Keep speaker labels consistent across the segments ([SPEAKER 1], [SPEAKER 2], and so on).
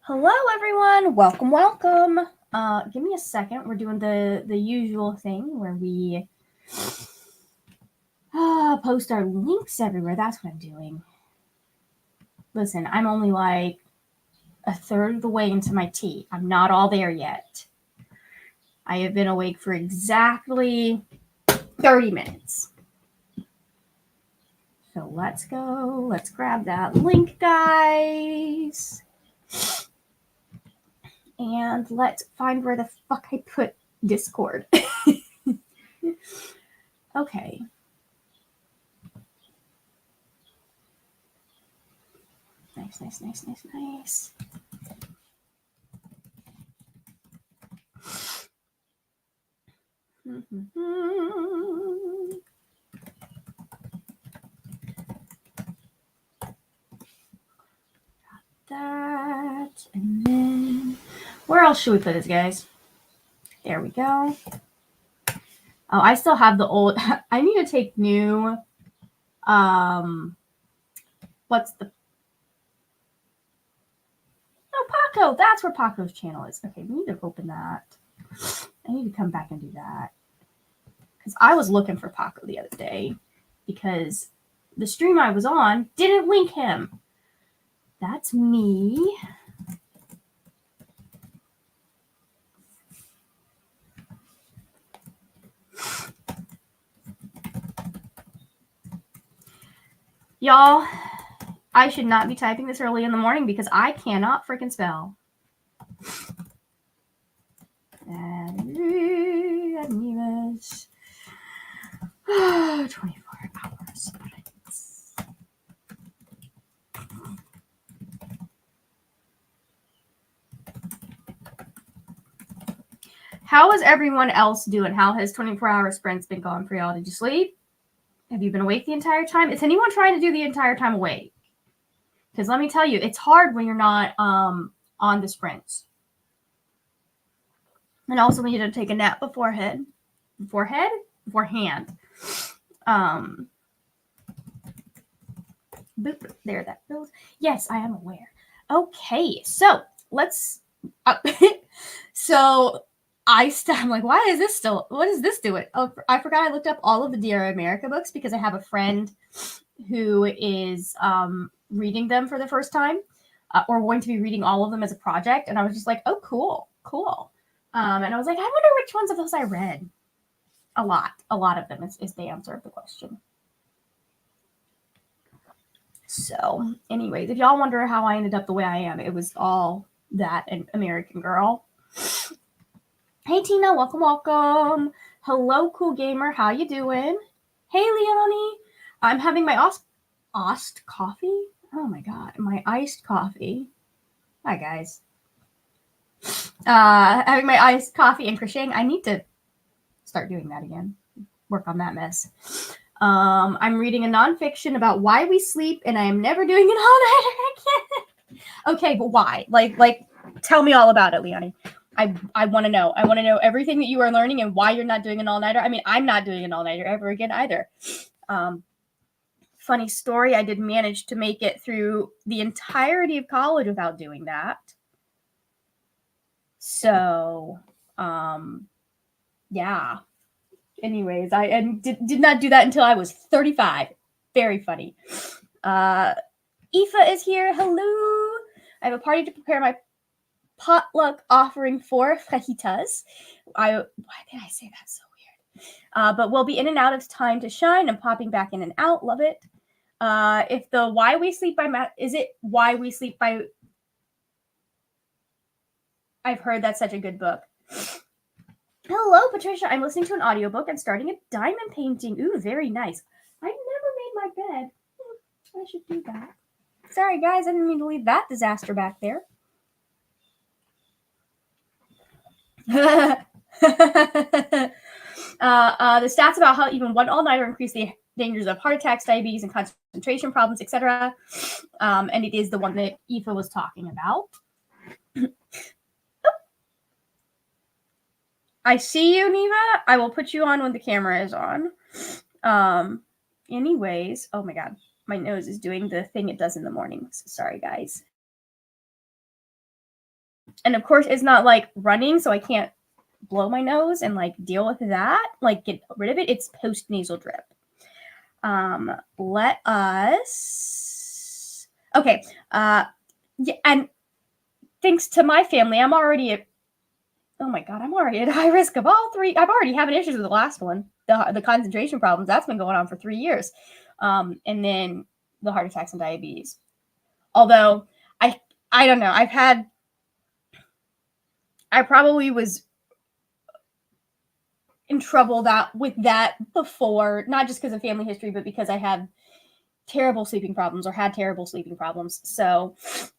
[SPEAKER 1] Hello, everyone. Welcome, welcome. Give me a second. We're doing the usual thing where we post our links everywhere. That's what I'm doing. Listen, I'm only like a third of the way into my tea. I'm not all there yet. I have been awake for exactly 30 minutes. So let's go. Let's grab that link, guys. And let's find where the fuck I put Discord. Okay. Nice. That, and then where else should we put this, guys? There we go. Oh, I still have the old. I need to take new. What's the? Oh, Paco. That's where Paco's channel is. Okay, we need to open that. I need to come back and do that because I was looking for Paco the other day because the stream I was on didn't link him. That's me. Y'all, I should not be typing this early in the morning because I cannot freaking spell. ReadingWhenNeva's 24 hours. How is everyone else doing? How has 24-hour sprints been going for y'all? Did you sleep? Have you been awake the entire time? Is anyone trying to do the entire time awake? Because let me tell you, it's hard when you're not on the sprints. And also we need to take a nap beforehand. Boop, there that goes. Yes, I am aware. Okay, so let's. So I'm like, why is this still? What is this doing? Oh, I forgot I looked up all of the Dear America books because I have a friend who is reading them for the first time, or going to be reading all of them as a project. And I was just like, oh, cool. And I was like, I wonder which ones of those I read. A lot of them is the answer of the question. So, anyways, if y'all wonder how I ended up the way I am, it was all that and American Girl. Hey, Tina, welcome. Hello, cool gamer. How you doing? Hey, Leonie. I'm having my iced coffee. Oh my god, my iced coffee. Hi, guys. Having my iced coffee and crocheting. I need to start doing that again. Work on that mess. I'm reading a nonfiction about why we sleep, and I am never doing an all-nighter again. Okay, but why? Like, tell me all about it, Leonie. I want to know. I want to know everything that you are learning and why you're not doing an all-nighter. I mean, I'm not doing an all-nighter ever again either. Funny story, I did manage to make it through the entirety of college without doing that. So, yeah. Anyways, I did not do that until I was 35. Very funny. Aoife is here. Hello. I have a party to prepare my potluck offering for fajitas. Why did I say that so weird? But we'll be in and out of Time to Shine. I'm popping back in and out. Love it. If the Why We Sleep by is it Why We Sleep by? I've heard that's such a good book. Hello, Patricia. I'm listening to an audiobook and starting a diamond painting. Ooh, very nice. I've never made my bed. I should do that. Sorry, guys. I didn't mean to leave that disaster back there. The stats about how even one all-nighter increase the dangers of heart attacks, diabetes, and concentration problems, etc. And it is the one that Aoife was talking about. I see you, Neva. I will put you on when the camera is on. Anyways, oh my god, my nose is doing the thing it does in the morning. So sorry, guys. And of course, it's not like running, so I can't blow my nose and like deal with that, like get rid of it. It's post-nasal drip. Let us, okay. Yeah, and thanks to my family, I'm already at, oh my God, I'm already at high risk of all three. I've already having issues with the last one, the concentration problems. That's been going on for 3 years. And then the heart attacks and diabetes. Although I don't know, I probably was in trouble with that before, not just because of family history, but because I had terrible sleeping problems or had terrible sleeping problems. So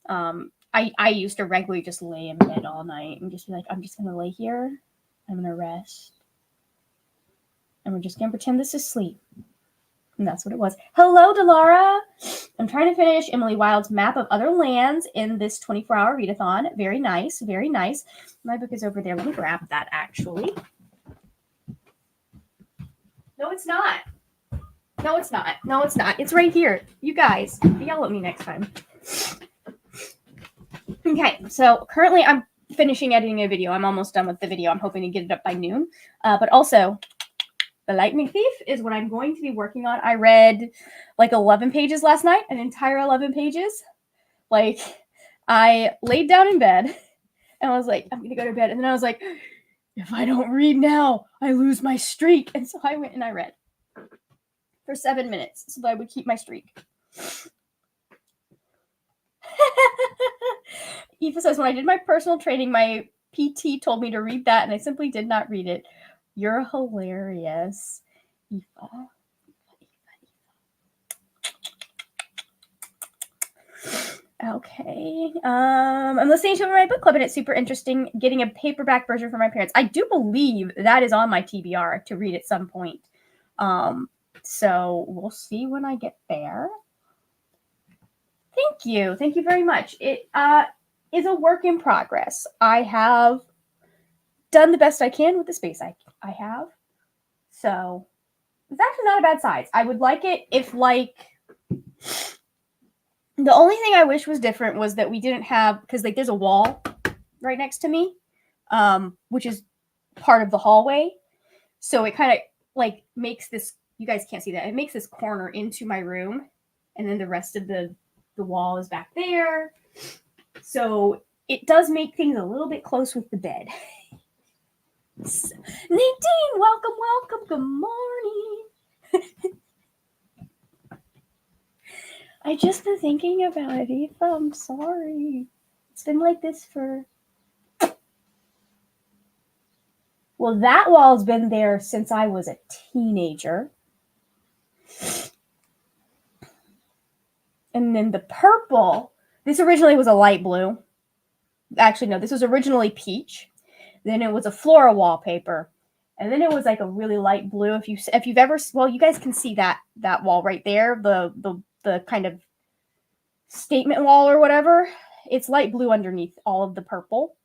[SPEAKER 1] I used to regularly just lay in bed all night and just be like, I'm just going to lay here. I'm going to rest. And we're just going to pretend this is sleep. And that's what it was. Hello, Delara. I'm trying to finish Emily Wilde's Map of Other Lands in this 24-hour readathon. Very nice. Very nice. My book is over there. Let me grab that, actually. No, it's not. No, it's not. No, it's not. It's right here. You guys, yell at me next time. Okay, so currently I'm finishing editing a video. I'm almost done with the video. I'm hoping to get it up by noon. But also, The Lightning Thief is what I'm going to be working on. I read like 11 pages last night, an entire 11 pages. Like, I laid down in bed and I was like, I'm going to go to bed. And then I was like, if I don't read now, I lose my streak. And so I went and I read for 7 minutes so that I would keep my streak. Eva says, when I did my personal training, my PT told me to read that, and I simply did not read it. You're hilarious, Eva. Okay. I'm listening to my book club, and it's super interesting getting a paperback version for my parents. I do believe that is on my TBR to read at some point. So we'll see when I get there. Thank you. Thank you very much. It is a work in progress. I have done the best I can with the space I have. So it's actually not a bad size. I would like it if, like, the only thing I wish was different was that we didn't have, because like there's a wall right next to me, which is part of the hallway. So it kind of like makes this, you guys can't see that, it makes this corner into my room, and then the rest of the wall is back there. So it does make things a little bit close with the bed. Nadine, welcome. Good morning. I just been thinking about it, Eva. I'm sorry. It's been like this for... Well, that wall's been there since I was a teenager. And then the purple, this originally was a light blue. Actually, no, this was originally peach. Then it was a floral wallpaper. And then it was like a really light blue. If you've ever, well, you guys can see that wall right there, the kind of statement wall or whatever. It's light blue underneath all of the purple.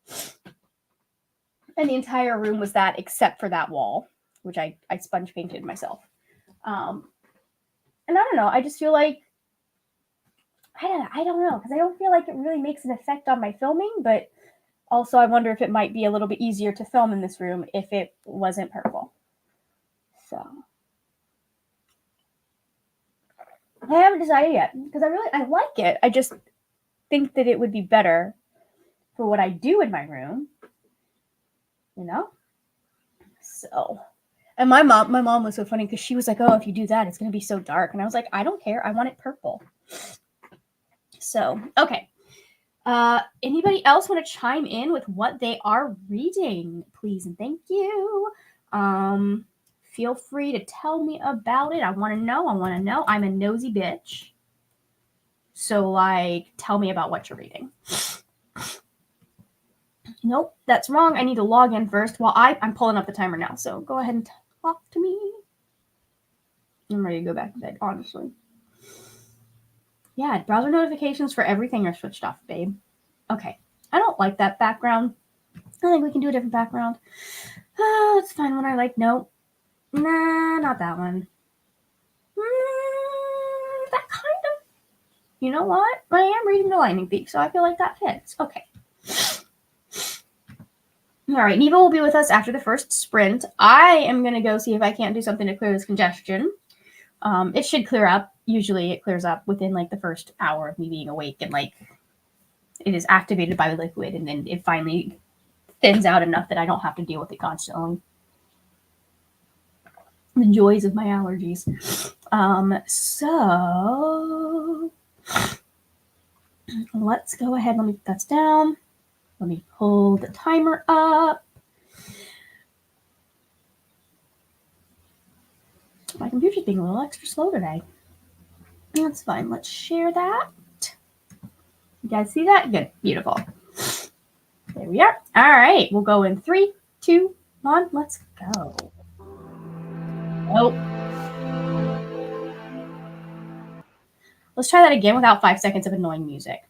[SPEAKER 1] And the entire room was that, except for that wall, which I sponge painted myself. And I don't know, I just feel like, I don't know, because I don't feel like it really makes an effect on my filming, but also I wonder if it might be a little bit easier to film in this room if it wasn't purple. So I haven't decided yet, because I like it. I just think that it would be better for what I do in my room, you know? So, and my mom was so funny because she was like, oh, if you do that, it's going to be so dark. And I was like, I don't care. I want it purple. So, okay. Anybody else want to chime in with what they are reading, please? And thank you. Feel free to tell me about it. I want to know. I'm a nosy bitch. So, like, tell me about what you're reading. Nope, that's wrong. I need to log in first. Well, I'm pulling up the timer now, so go ahead and talk to me. I'm ready to go back to bed, honestly. Yeah, browser notifications for everything are switched off, babe. Okay, I don't like that background. I think we can do a different background. Oh, let's find one I like. Nope. Nah, not that one. That kind of. You know what? I am reading The Lightning Thief, so I feel like that fits. Okay. All right, Neva will be with us after the first sprint. I am going to go see if I can't do something to clear this congestion. It should clear up. Usually it clears up within like the first hour of me being awake, and like it is activated by the liquid, and then it finally thins out enough that I don't have to deal with it constantly. The joys of my allergies. So let's go ahead. Let me put that down. Let me pull the timer up. My computer's being a little extra slow today. That's fine. Let's share that. You guys see that? Good. Beautiful. There we are. All right. We'll go in 3, 2, 1. Let's go. Oh. Let's try that again without 5 seconds of annoying music.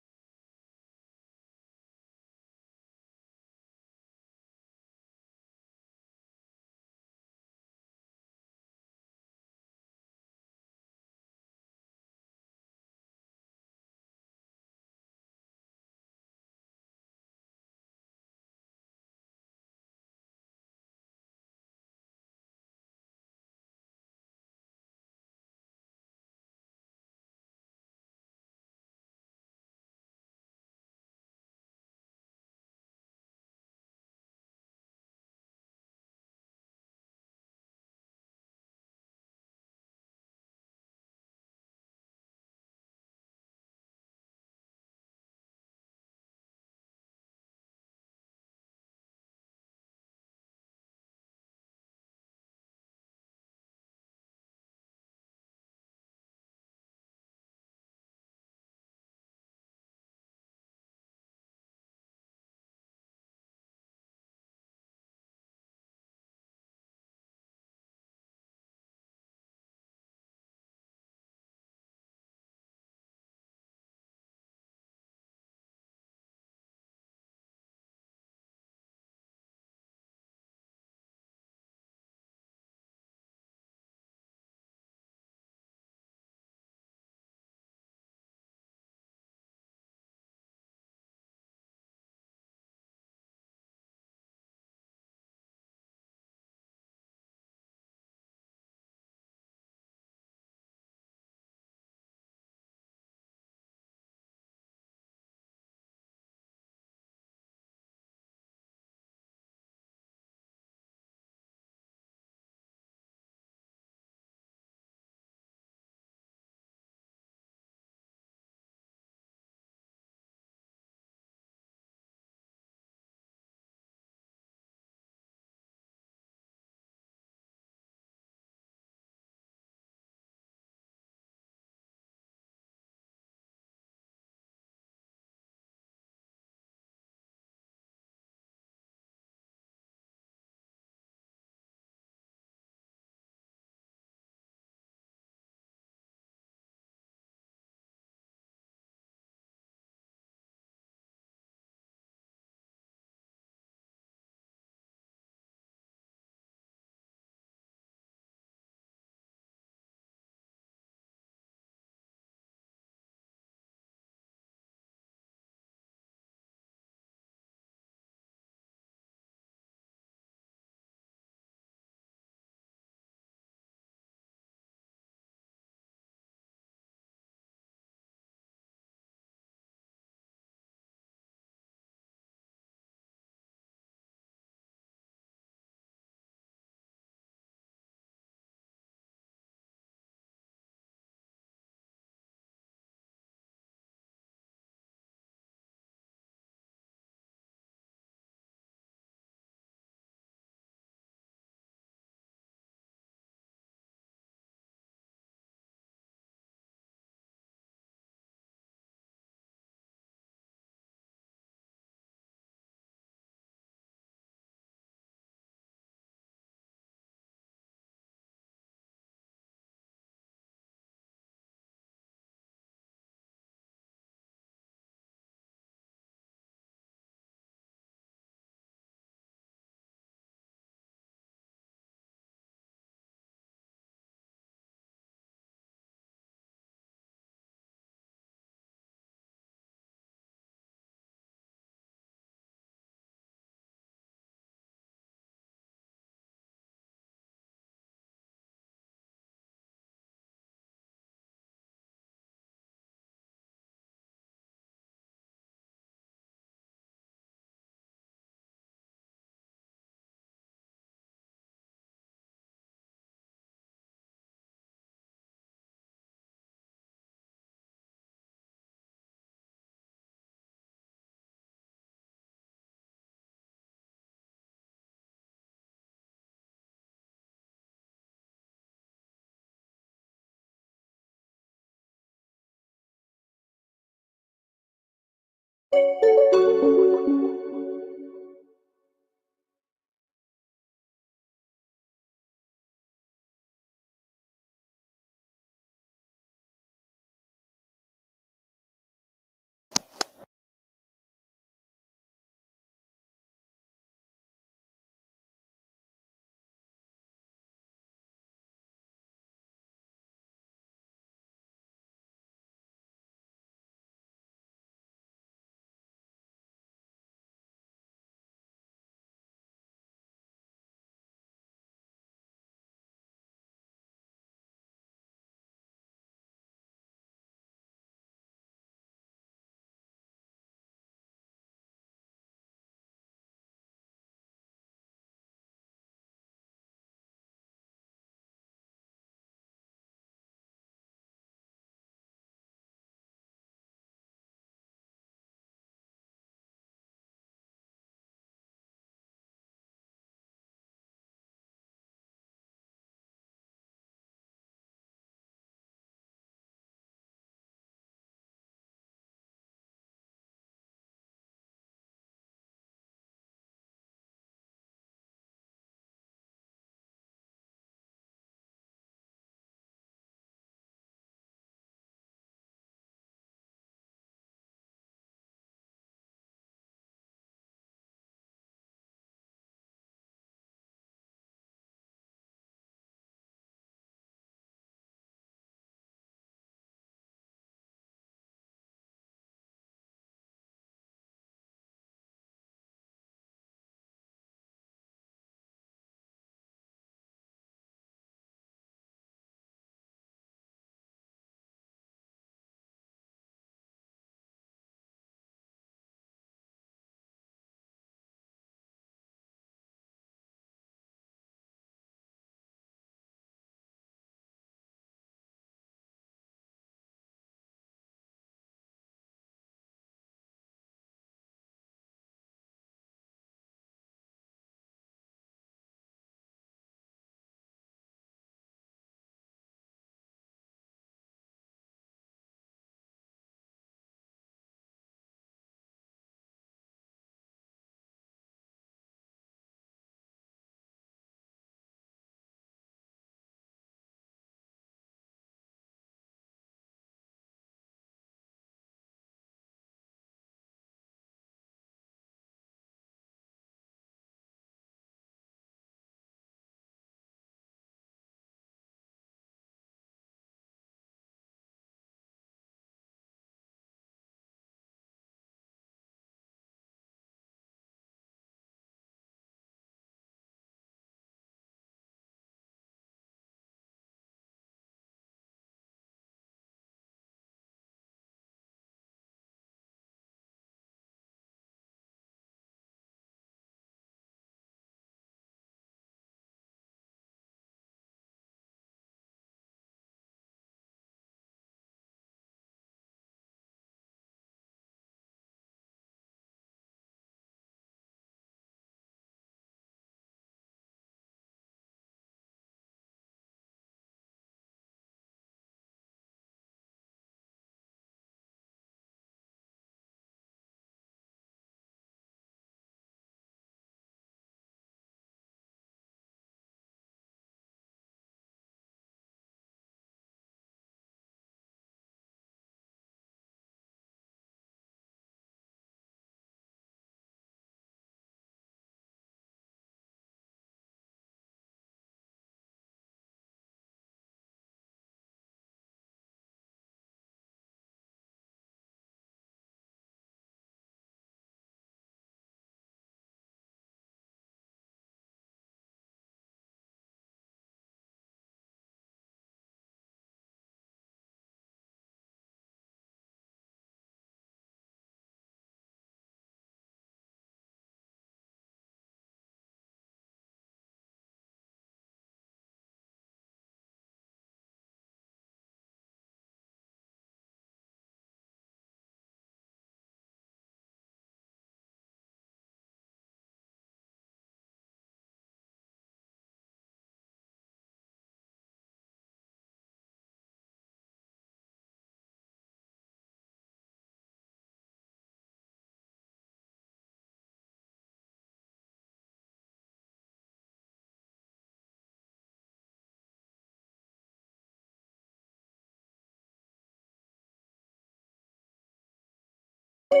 [SPEAKER 1] Hello,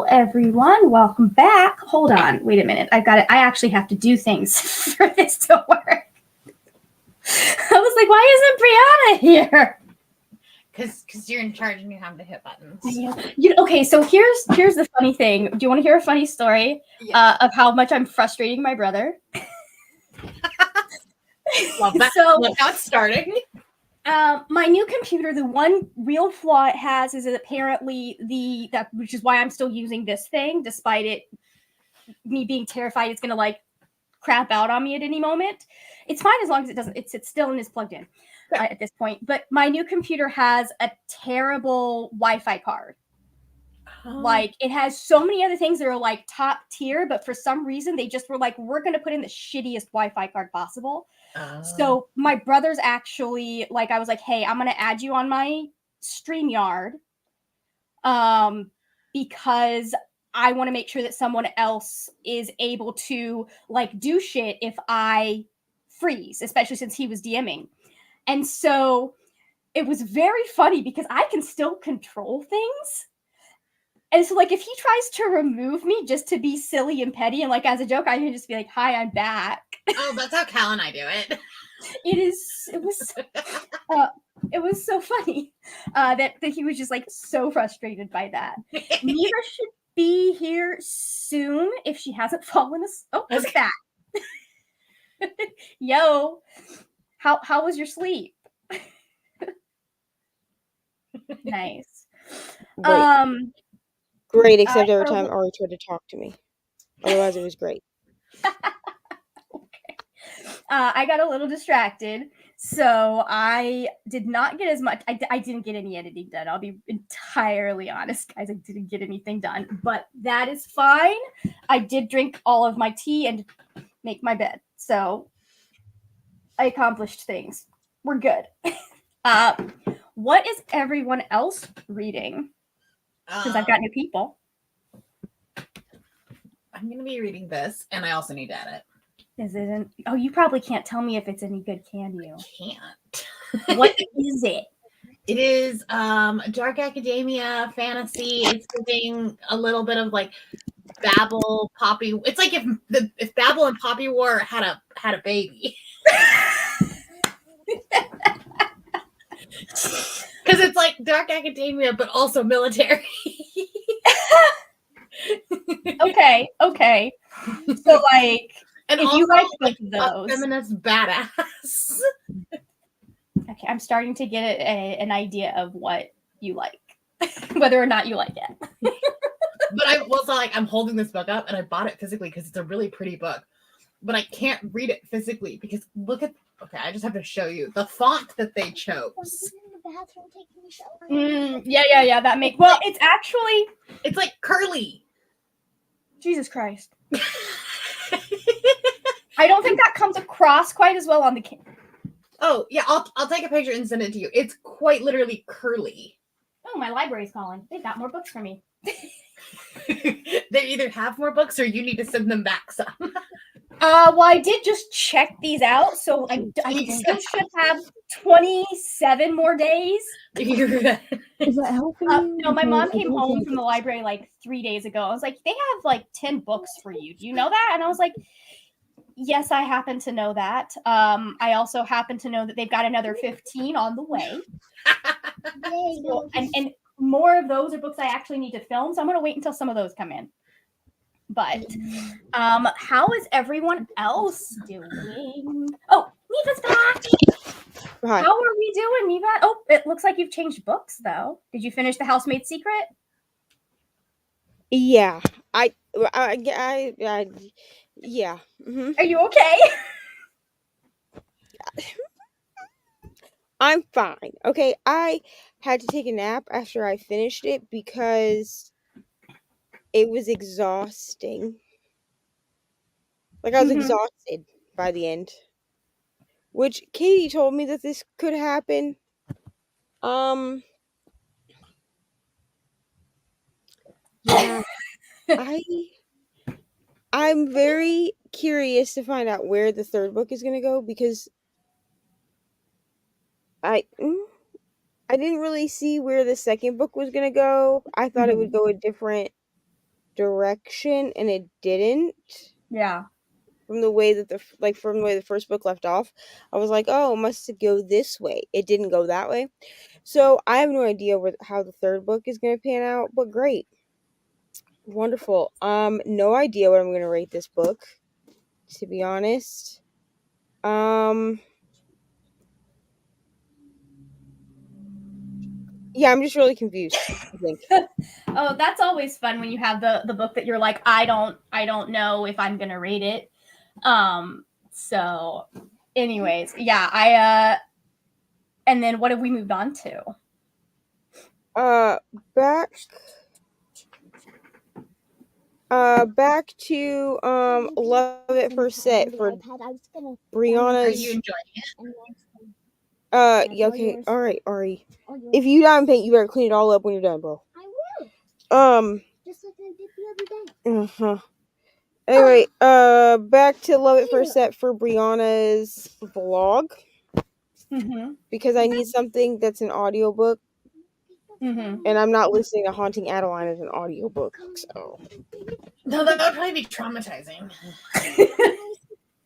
[SPEAKER 1] everyone. Welcome back. Hold on. Wait a minute. I actually have to do things for this to work. I was like, why isn't Brianna here?
[SPEAKER 2] Because you're in charge and you have to hit buttons.
[SPEAKER 1] Okay, so here's the funny thing. Do you want to hear a funny story of how much I'm frustrating my brother?
[SPEAKER 2] Love that. So, look how it's starting.
[SPEAKER 1] My new computer, the one real flaw it has is that apparently which is why I'm still using this thing, despite me being terrified it's gonna like crap out on me at any moment. It's fine as long as it doesn't. It's still and is plugged in at this point. But my new computer has a terrible Wi-Fi card. Like it has so many other things that are like top tier, but for some reason they just were like, we're gonna put in the shittiest Wi-Fi card possible. So my brother's actually like, I was like, hey, I'm gonna add you on my StreamYard, because I want to make sure that someone else is able to like do shit if I freeze, especially since he was DMing. And so it was very funny because I can still control things. And so, like, if he tries to remove me just to be silly and petty and, like, as a joke, I can just be like, hi, I'm back.
[SPEAKER 2] Oh, that's how Cal and I do it.
[SPEAKER 1] It was so funny that he was just, like, so frustrated by that. Neva should be here soon if she hasn't fallen asleep. Oh, look at that. Yo, how was your sleep? Nice.
[SPEAKER 3] Great, except every time Ari tried to talk to me. Otherwise, it was great.
[SPEAKER 1] Okay. I got a little distracted, so I did not get as much. I didn't get any editing done. I'll be entirely honest, guys. I didn't get anything done, but that is fine. I did drink all of my tea and make my bed, so I accomplished things. We're good. What is everyone else reading? Because I've got new people.
[SPEAKER 2] I'm going to be reading this, and I also need to edit.
[SPEAKER 1] Is it? Oh, you probably can't tell me if it's any good, can you?
[SPEAKER 2] Can't.
[SPEAKER 1] What is it?
[SPEAKER 2] It is dark academia, fantasy. It's giving a little bit of like Babel, Poppy. It's like if Babel and Poppy War had a baby. Because it's like dark academia, but also military.
[SPEAKER 1] Okay. So, like,
[SPEAKER 2] and
[SPEAKER 1] if
[SPEAKER 2] also,
[SPEAKER 1] you like both
[SPEAKER 2] like,
[SPEAKER 1] of those,
[SPEAKER 2] a feminist badass.
[SPEAKER 1] Okay, I'm starting to get an idea of what you like, whether or not you like it.
[SPEAKER 2] But I was like, I'm holding this book up, and I bought it physically because it's a really pretty book. But I can't read it physically because look at. Okay, I just have to show you the font that they chose.
[SPEAKER 1] Yeah. That makes well. It's
[SPEAKER 2] like curly.
[SPEAKER 1] Jesus Christ. I don't think that comes across quite as well on the camera.
[SPEAKER 2] Oh yeah, I'll take a picture and send it to you. It's quite literally curly.
[SPEAKER 1] Oh, my library's calling. They've got more books for me.
[SPEAKER 2] They either have more books or you need to send them back some.
[SPEAKER 1] Well, I did just check these out, so I still should have 27 more days.
[SPEAKER 3] Is that helping?
[SPEAKER 1] No, my mom came home from the library like 3 days ago. I was like, they have like 10 books for you. Do you know that? And I was like, yes, I happen to know that. I also happen to know that they've got another 15 on the way. So, and more of those are books I actually need to film, so I'm going to wait until some of those come in. But how is everyone else doing? Oh, Neva's back. Hi. How are we doing, Neva? Oh, it looks like you've changed books, though. Did you finish The Housemaid's Secret?
[SPEAKER 3] Yeah, yeah.
[SPEAKER 1] Mm-hmm. Are you okay?
[SPEAKER 3] I'm fine. Okay, I had to take a nap after I finished it because it was exhausting. Like, I was exhausted by the end. Which Katie told me that this could happen. I'm very curious to find out where the third book is going to go, because I didn't really see where the second book was going to go. I thought it would go a different direction, and it didn't.
[SPEAKER 1] Yeah.
[SPEAKER 3] From the way that the first book left off, I was like, oh, it must go this way. It didn't go that way. So I have no idea how the third book is going to pan out, but great. Wonderful. No idea what I'm going to rate this book, to be honest. Yeah, I'm just really confused, I think.
[SPEAKER 1] Oh, that's always fun when you have the book that you're like, I don't know if I'm gonna rate it. So anyways, yeah, and then what have we moved on to?
[SPEAKER 3] Back to Love at First Set for Brianna's.
[SPEAKER 2] Are you enjoying it?
[SPEAKER 3] Yeah, okay, alright, Ari. If you done paint, you better clean it all up when you're done, bro.
[SPEAKER 4] I will. Just like I did the other day.
[SPEAKER 3] Anyway, back to Love at First Set for Brianna's vlog. Because I need something that's an audiobook. And I'm not listening to Haunting Adeline as an audiobook, so.
[SPEAKER 2] No, that would probably be traumatizing.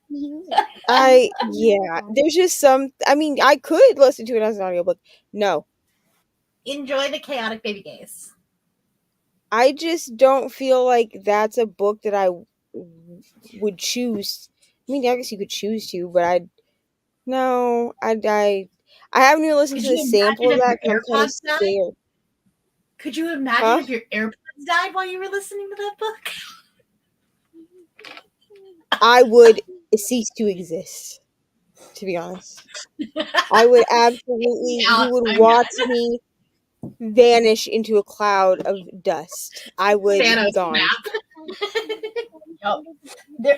[SPEAKER 3] Yeah, there's just I could listen to it as an audiobook. No.
[SPEAKER 2] Enjoy the chaotic baby gaze.
[SPEAKER 3] I just don't feel like that's a book that I would choose. I mean, I guess you could choose to, but I haven't even listened to the sample of that because I'm kind of scared.
[SPEAKER 2] Could you imagine if your AirPods died while you were listening to that book?
[SPEAKER 3] I would cease to exist, to be honest. I would absolutely, you would watch me vanish into a cloud of dust. I would be gone.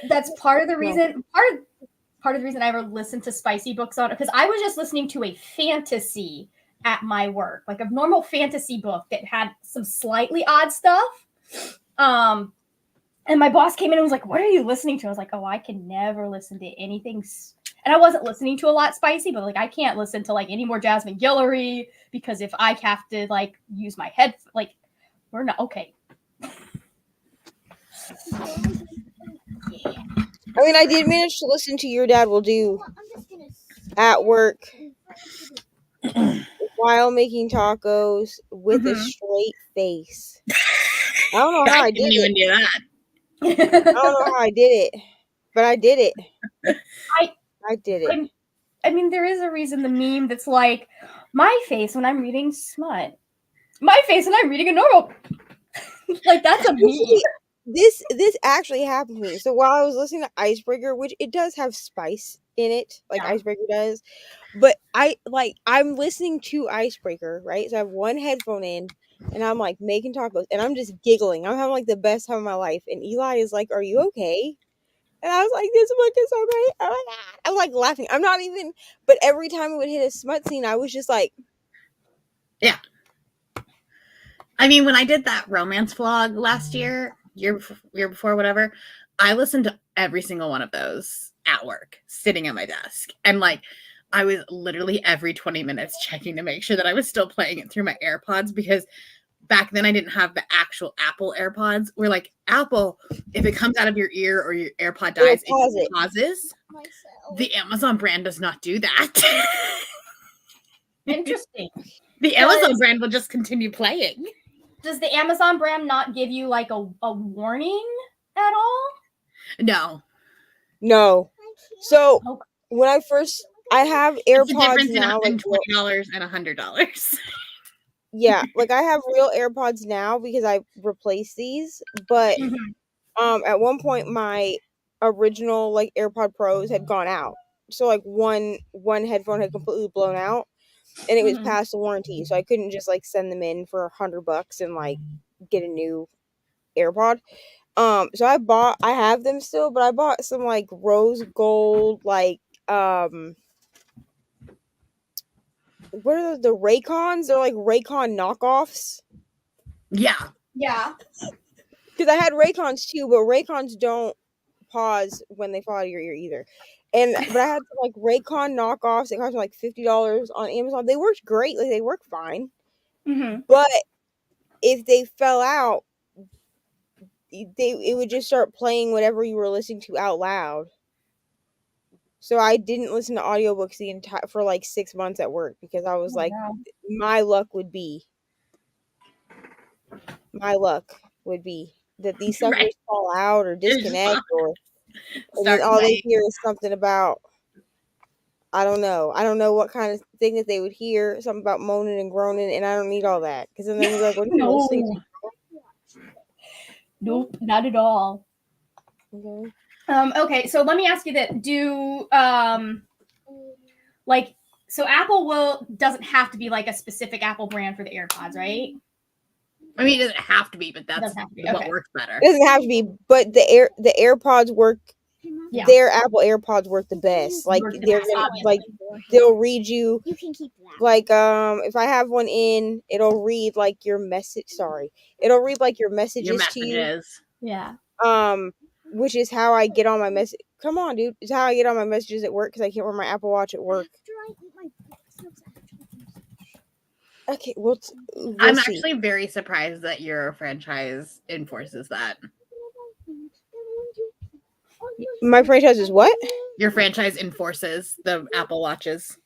[SPEAKER 1] That's part of the reason. Part of the reason I ever listened to spicy books on it, because I was just listening to a fantasy at my work, like a normal fantasy book that had some slightly odd stuff. And my boss came in and was like, "What are you listening to?" I was like, "Oh, I can never listen to anything." And I wasn't listening to a lot spicy, but like I can't listen to like any more Jasmine Guillory, because if I have to like use my head, like we're not okay.
[SPEAKER 3] I mean, I did manage to listen to Your Dad Will Do at work while making tacos with a straight face. I don't know how I did it.
[SPEAKER 2] Do that.
[SPEAKER 3] I don't know how I did it, but I did it. I did it.
[SPEAKER 1] I mean, there is a reason the meme that's like, my face when I'm reading smut. My face when I'm reading a normal. Like, that's a meme.
[SPEAKER 3] This actually happened to me. So while I was listening to Icebreaker, which it does have spice in it, like Icebreaker does, but I'm listening to Icebreaker, right? So I have one headphone in, and I'm like making tacos, and I'm just giggling. I'm having like the best time of my life, and Eli is like, "Are you okay?" And I was like, "This book is so great." Oh my god! I'm like laughing. I'm not even. But every time it would hit a smut scene, I was just like,
[SPEAKER 2] "Yeah." I mean, when I did that romance vlog last year before, whatever, I listened to every single one of those at work, sitting at my desk, and like I was literally every 20 minutes checking to make sure that I was still playing it through my AirPods, because back then I didn't have the actual Apple AirPods. We're like, Apple, if it comes out of your ear or your AirPod dies, it pauses. The Amazon brand does not do that.
[SPEAKER 1] Interesting.
[SPEAKER 2] The Amazon brand will just continue playing.
[SPEAKER 1] Does the Amazon brand not give you like a warning at all?
[SPEAKER 3] No. So when I have AirPods now,
[SPEAKER 2] like $20 and $100.
[SPEAKER 3] Yeah, like I have real AirPods now because I replaced these, but at one point my original like AirPod Pros had gone out. So like one headphone had completely blown out, and it was past the warranty, so I couldn't just like send them in for $100 and like get a new AirPod. So I have them still, but I bought some like rose gold, like what are the Raycons? They're like Raycon knockoffs.
[SPEAKER 2] Yeah.
[SPEAKER 1] Yeah.
[SPEAKER 3] Because I had Raycons too, but Raycons don't pause when they fall out of your ear either. But I had some, like, Raycon knockoffs. It cost me like $50 on Amazon. They worked great. Like, they work fine.
[SPEAKER 1] Mm-hmm.
[SPEAKER 3] But if they fell out, it would just start playing whatever you were listening to out loud. So I didn't listen to audiobooks for like 6 months at work because I was like,
[SPEAKER 1] Wow.
[SPEAKER 3] my luck would be that these suckers
[SPEAKER 2] Right.
[SPEAKER 3] fall out or disconnect, and then
[SPEAKER 2] Start
[SPEAKER 3] all they
[SPEAKER 2] playing.
[SPEAKER 3] hear is something about, I don't know what kind of thing that they would hear, something about moaning and groaning, and I don't need all that because then they'd be like, what are you listening
[SPEAKER 1] No. Nope, not at all.
[SPEAKER 3] to?
[SPEAKER 1] Okay, so let me ask you that. So Apple doesn't have to be like a specific Apple brand for the AirPods, right?
[SPEAKER 2] I mean, it doesn't have to be, but that's
[SPEAKER 1] Doesn't have to be,
[SPEAKER 2] what
[SPEAKER 1] okay.
[SPEAKER 2] works better.
[SPEAKER 3] It doesn't have to be, but the AirPods work.
[SPEAKER 1] Yeah.
[SPEAKER 3] Their Apple AirPods work the best. Like,
[SPEAKER 1] Work the
[SPEAKER 3] they're
[SPEAKER 1] best,
[SPEAKER 3] gonna,
[SPEAKER 1] obviously.
[SPEAKER 3] like, they'll read you.
[SPEAKER 4] You can keep that.
[SPEAKER 3] Like, if I have one in, it'll read like your message. Sorry, it'll read like your messages,
[SPEAKER 2] Your
[SPEAKER 3] to you.
[SPEAKER 2] messages.
[SPEAKER 1] Yeah.
[SPEAKER 3] Which is how I get on my message. Come on, dude. It's how I get on my messages at work because I can't wear my Apple Watch at work.
[SPEAKER 4] After I eat my breakfast,
[SPEAKER 3] Okay, we'll
[SPEAKER 2] I'm
[SPEAKER 3] see.
[SPEAKER 2] actually very surprised that your franchise enforces that.
[SPEAKER 3] My franchise is what?
[SPEAKER 2] Your franchise enforces the Apple Watches.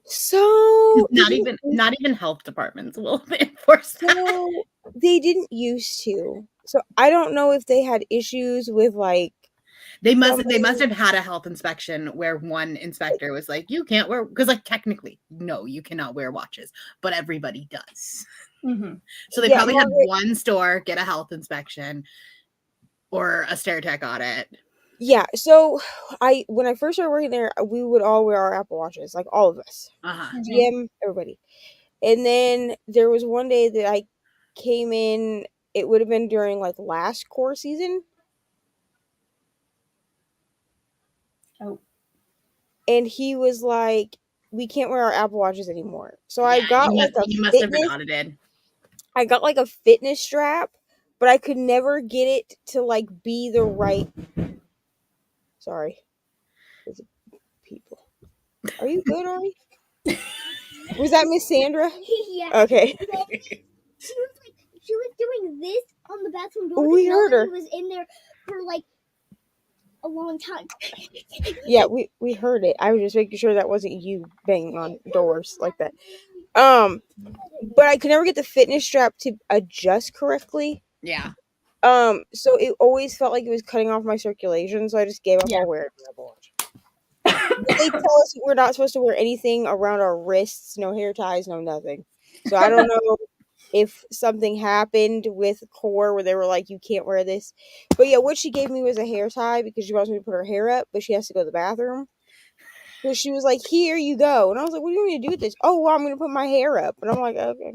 [SPEAKER 3] So
[SPEAKER 2] Not even health departments will enforce that.
[SPEAKER 3] So they didn't used to. So I don't know if they had issues with, like,
[SPEAKER 2] They must have had a health inspection where one inspector was like, you can't wear, because like technically, no, you cannot wear watches, but everybody does.
[SPEAKER 1] Mm-hmm.
[SPEAKER 2] So they
[SPEAKER 3] Yeah,
[SPEAKER 2] probably had
[SPEAKER 3] Margaret-
[SPEAKER 2] one store get a health inspection or a stare tech audit.
[SPEAKER 3] Yeah, so when I first started working there, we would all wear our Apple Watches, like all of us.
[SPEAKER 2] Uh-huh.
[SPEAKER 3] GM, everybody. And then there was one day that I came in, it would have been during like last core season.
[SPEAKER 1] Oh.
[SPEAKER 3] And he was like, we can't wear our Apple Watches anymore. So
[SPEAKER 2] Yeah,
[SPEAKER 3] I got
[SPEAKER 2] you must have been audited.
[SPEAKER 3] I got like a fitness strap, but I could never get it to like be the right. Sorry. There's people. Are you good, Ari? Was that Miss Sandra?
[SPEAKER 4] yeah.
[SPEAKER 3] Okay.
[SPEAKER 4] She was doing this on the bathroom door.
[SPEAKER 3] We heard her.
[SPEAKER 4] She was in there for like a long time.
[SPEAKER 3] Yeah, we heard it. I was just making sure that wasn't you banging on doors like that. But I could never get the fitness strap to adjust correctly.
[SPEAKER 2] Yeah.
[SPEAKER 3] So it always felt like it was cutting off my circulation, so I just gave up on wearing the Apple Watch. But they tell us we're not supposed to wear anything around our wrists, no hair ties, no nothing. So I don't know if something happened with core where they were like, you can't wear this. But yeah, what she gave me was a hair tie because she wants me to put her hair up, but she has to go to the bathroom. So she was like, here you go. And I was like, what do you want me to do with this? Oh, well, I'm going to put my hair up. And I'm like, okay.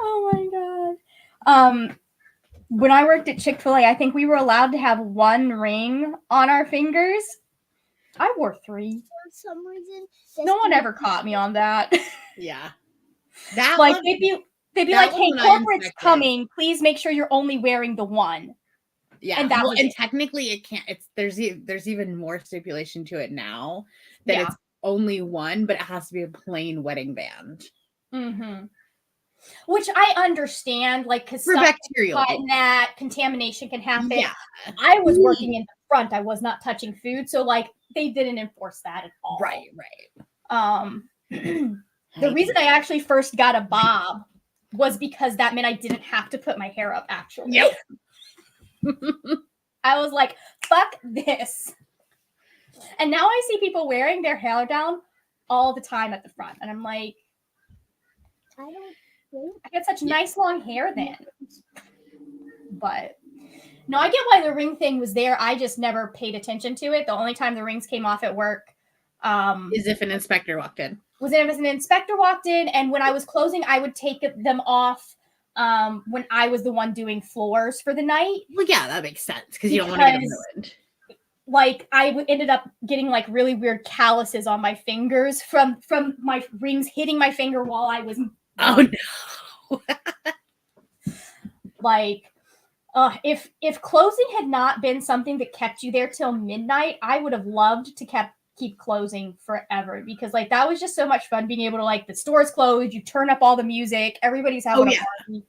[SPEAKER 1] Oh my god. When I worked at Chick-fil-A, I think we were allowed to have one ring on our fingers. I wore 3.
[SPEAKER 4] For some reason,
[SPEAKER 1] No one ever caught me on that.
[SPEAKER 2] Yeah. That
[SPEAKER 1] Like
[SPEAKER 2] one,
[SPEAKER 1] they'd be
[SPEAKER 2] that
[SPEAKER 1] like, "Hey,
[SPEAKER 2] one I
[SPEAKER 1] corporate's
[SPEAKER 2] inspected.
[SPEAKER 1] coming. Please make sure you're only wearing the one."
[SPEAKER 2] yeah.
[SPEAKER 1] and that was
[SPEAKER 2] and
[SPEAKER 1] it.
[SPEAKER 2] technically it can't, there's even more stipulation to it now that
[SPEAKER 1] Yeah.
[SPEAKER 2] it's only one, but it has to be a plain wedding band.
[SPEAKER 1] Mm-hmm. Which I understand, like, because
[SPEAKER 2] For bacterial.
[SPEAKER 1] and that contamination can happen.
[SPEAKER 2] Yeah.
[SPEAKER 1] I was working in the front. I was not touching food, so like they didn't enforce that at all.
[SPEAKER 2] Right.
[SPEAKER 1] The reason I actually first got a bob was because that meant I didn't have to put my hair up, actually.
[SPEAKER 2] Yep.
[SPEAKER 1] I was like, fuck this. And now I see people wearing their hair down all the time at the front. And I'm like,
[SPEAKER 4] I don't.
[SPEAKER 1] I get such nice long hair then. But no, I get why the ring thing was there. I just never paid attention to it. The only time the rings came off at work
[SPEAKER 2] is if an inspector walked in.
[SPEAKER 1] Was if an inspector walked in, and when I was closing, I would take them off when I was the one doing floors for the night.
[SPEAKER 2] Well, yeah, that makes sense because you don't want to get them ruined.
[SPEAKER 1] Like ended up getting like really weird calluses on my fingers from my rings hitting my finger while I was.
[SPEAKER 2] Oh no.
[SPEAKER 1] like, if closing had not been something that kept you there till midnight, I would have loved to keep closing forever, because like that was just so much fun being able to, like, the store's closed, you turn up all the music, everybody's having a party.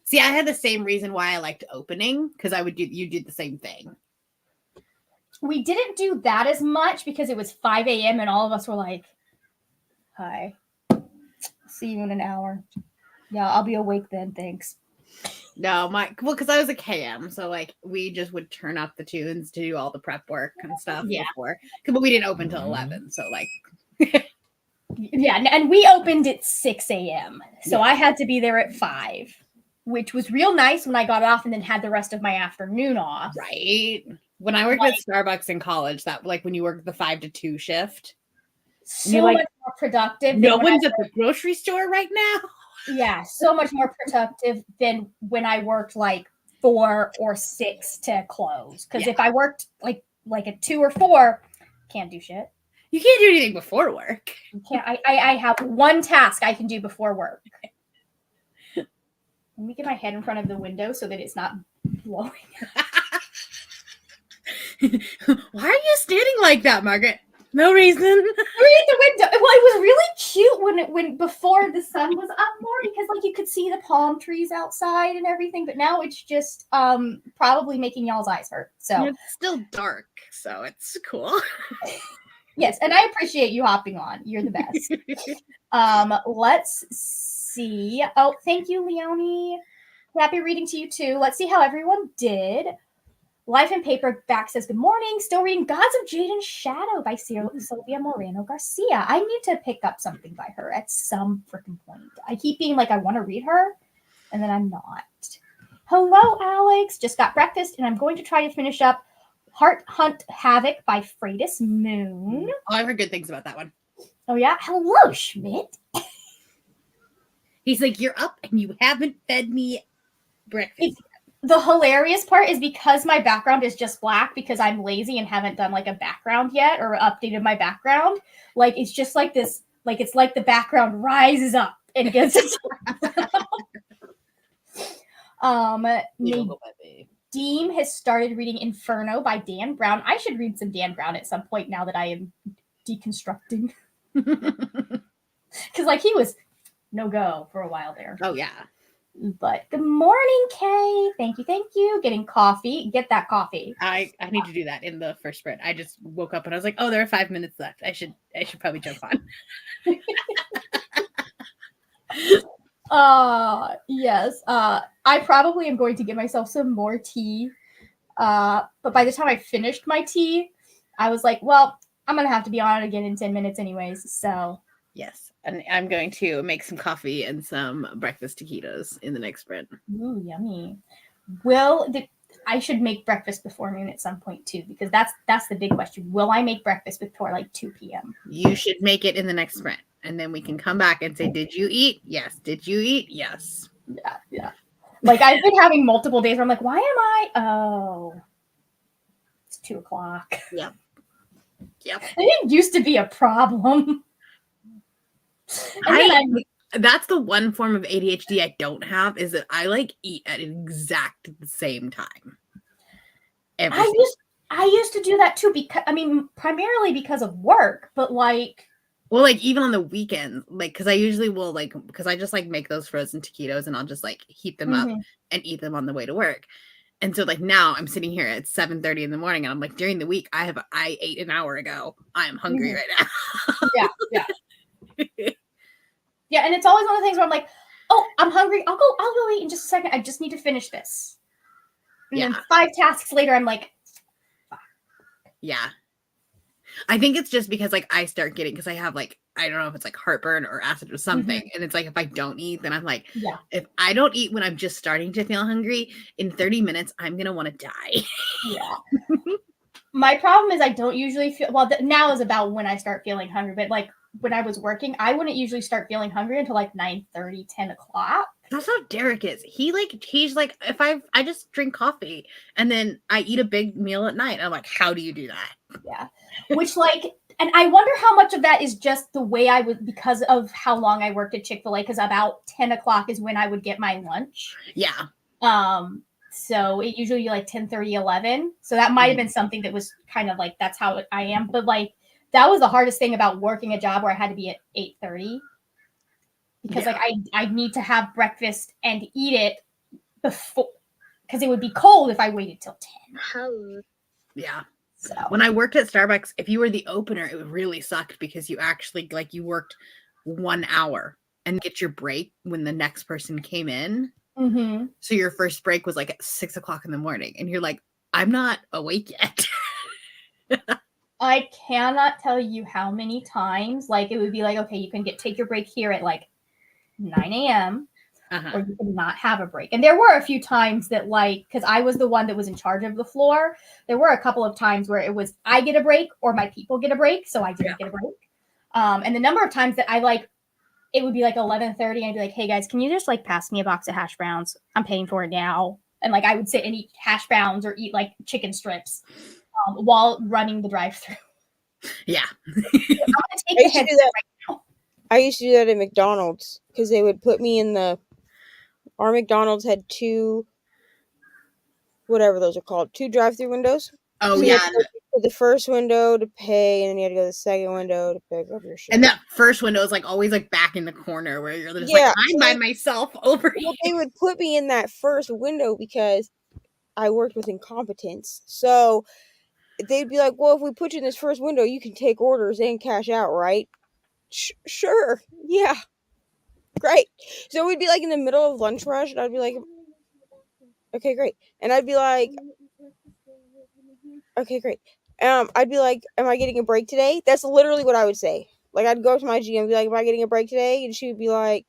[SPEAKER 2] See, I had the same reason why I liked opening, because you did the same thing.
[SPEAKER 1] We didn't do that as much because it was 5 a.m. and all of us were like, hi, see you in an hour. Yeah, I'll be awake then, thanks.
[SPEAKER 2] No, because I was a KM, so like we just would turn up the tunes to do all the prep work and stuff before. But we didn't open till 11, so like.
[SPEAKER 1] Yeah, and we opened at 6 a.m. So I had to be there at 5, which was real nice when I got off and then had the rest of my afternoon off.
[SPEAKER 2] Right. When I worked at Starbucks in college, that like when you work the 5 to 2 shift,
[SPEAKER 1] so much more productive.
[SPEAKER 2] No one's at the grocery store right now.
[SPEAKER 1] Yeah, so much more productive than when I worked like 4 or 6 to close. Because if I worked like a 2 or 4, can't do shit.
[SPEAKER 2] You can't do anything before work.
[SPEAKER 1] You can't. I have one task I can do before work. Let me get my head in front of the window so that it's not blowing.
[SPEAKER 2] Why are you standing like that, Margaret? No reason.
[SPEAKER 1] Read the window. Well, it was really cute when before the sun was up more, because like you could see the palm trees outside and everything. But now it's just probably making y'all's eyes hurt. So
[SPEAKER 2] it's still dark, so it's cool.
[SPEAKER 1] Yes, and I appreciate you hopping on. You're the best. Let's see. Oh, thank you, Leonie. Happy reading to you too. Let's see how everyone did. Life and Paperback says, good morning. Still reading Gods of Jade and Shadow by Sylvia Moreno Garcia. I need to pick up something by her at some freaking point. I keep being like, I want to read her, and then I'm not. Hello, Alex. Just got breakfast, and I'm going to try to finish up Heart Hunt Havoc by Freitas Moon.
[SPEAKER 2] Oh, I've heard good things about that one.
[SPEAKER 1] Oh, yeah? Hello, Schmidt.
[SPEAKER 2] He's like, you're up, and you haven't fed me breakfast.
[SPEAKER 1] The hilarious part is because my background is just black because I'm lazy and haven't done like a background yet or updated my background. Like it's just like this, like it's like the background rises up and gets Deem has started reading Inferno by Dan Brown. I should read some Dan Brown at some point now that I am deconstructing. Because like he was no go for a while there.
[SPEAKER 2] Oh yeah.
[SPEAKER 1] But good morning, Kay. Thank you. Getting coffee. Get that coffee.
[SPEAKER 2] I need to do that in the first sprint. I just woke up and I was like, oh, there are 5 minutes left. I should probably jump on.
[SPEAKER 1] Yes. I probably am going to give myself some more tea. But by the time I finished my tea, I was like, well, I'm gonna have to be on it again in 10 minutes anyways. So
[SPEAKER 2] yes. And I'm going to make some coffee and some breakfast taquitos in the next sprint.
[SPEAKER 1] Ooh, yummy. I should make breakfast before noon at some point too, because that's the big question. Will I make breakfast before like 2 p.m.?
[SPEAKER 2] You should make it in the next sprint. And then we can come back and say, did you eat? Yes. Did you eat? Yes.
[SPEAKER 1] Yeah. Like I've been having multiple days where I'm like, why am I? Oh, it's 2 o'clock.
[SPEAKER 2] Yep.
[SPEAKER 1] It didn't used to be a problem.
[SPEAKER 2] That's the one form of ADHD I don't have, is that I like eat at exact the same time.
[SPEAKER 1] I used to do that too, because primarily because of work, but like
[SPEAKER 2] even on the weekends, like because I usually will because I just like make those frozen taquitos and I'll just like heat them up and eat them on the way to work. And so like now I'm sitting here at 7:30 in the morning and I'm like, during the week I ate an hour ago. I am hungry right now.
[SPEAKER 1] Yeah. Yeah, and it's always one of the things where I'm like, oh, I'm hungry. I'll go eat in just a second. I just need to finish this. And then 5 tasks later, I'm like, fuck.
[SPEAKER 2] Yeah. I think it's just because like I start getting, because I have like, I don't know if it's like heartburn or acid or something. And it's like, if I don't eat, then I'm like, if I don't eat when I'm just starting to feel hungry, in 30 minutes, I'm going to want to die.
[SPEAKER 1] Yeah. My problem is I don't usually feel, now is about when I start feeling hungry, but like when I was working, I wouldn't usually start feeling hungry until like 9:30, 10 o'clock. That's
[SPEAKER 2] how Derek is. He's like, if I just drink coffee and then I eat a big meal at night. I'm like, how do you do that?
[SPEAKER 1] Yeah. Which and I wonder how much of that is just the way I would, because of how long I worked at Chick-fil-A, because about 10 o'clock is when I would get my lunch.
[SPEAKER 2] Yeah.
[SPEAKER 1] So it usually be like 10:30, 11. So that might have been something that was kind of like, that's how I am. But like, that was the hardest thing about working a job where I had to be at 8:30. Because like I need to have breakfast and eat it before, because it would be cold if I waited till 10.
[SPEAKER 2] Yeah.
[SPEAKER 1] So
[SPEAKER 2] When I worked at Starbucks, if you were the opener, it really sucked because you actually like you worked 1 hour and get your break when the next person came in.
[SPEAKER 1] mm-hmm.
[SPEAKER 2] So your first break was like at 6 o'clock in the morning, and you're like, I'm not awake yet.
[SPEAKER 1] I cannot tell you how many times like it would be like, okay, you can take your break here at like 9 a.m. or you can not have a break. And there were a few times that like, because I was the one that was in charge of the floor, there were a couple of times where it was I get a break or my people get a break, so I didn't get a break. And the number of times that I like, it would be like 11:30 and I'd be like, hey guys, can you just like pass me a box of hash browns? I'm paying for it now. And like I would sit and eat hash browns or eat like chicken strips while running the drive-thru.
[SPEAKER 2] Yeah.
[SPEAKER 3] I used to do that at McDonald's because they would put me in our McDonald's had two, whatever those are called, two drive-through windows.
[SPEAKER 2] Oh,
[SPEAKER 3] so
[SPEAKER 2] yeah.
[SPEAKER 3] The first window to pay, and then you had to go to the second window to pick up your shit.
[SPEAKER 2] And that first window is like always like back in the corner where you're just like, I'm by myself over here.
[SPEAKER 3] They would put me in that first window because I worked with incompetence. So they'd be like, well, if we put you in this first window, you can take orders and cash out, right? Sure. Yeah. Great. So we'd be like in the middle of lunch rush, and I'd be like, okay, great. And I'd be like, okay, great. I'd be like, am I getting a break today? That's literally what I would say. Like, I'd go up to my GM and be like, am I getting a break today? And she would be like,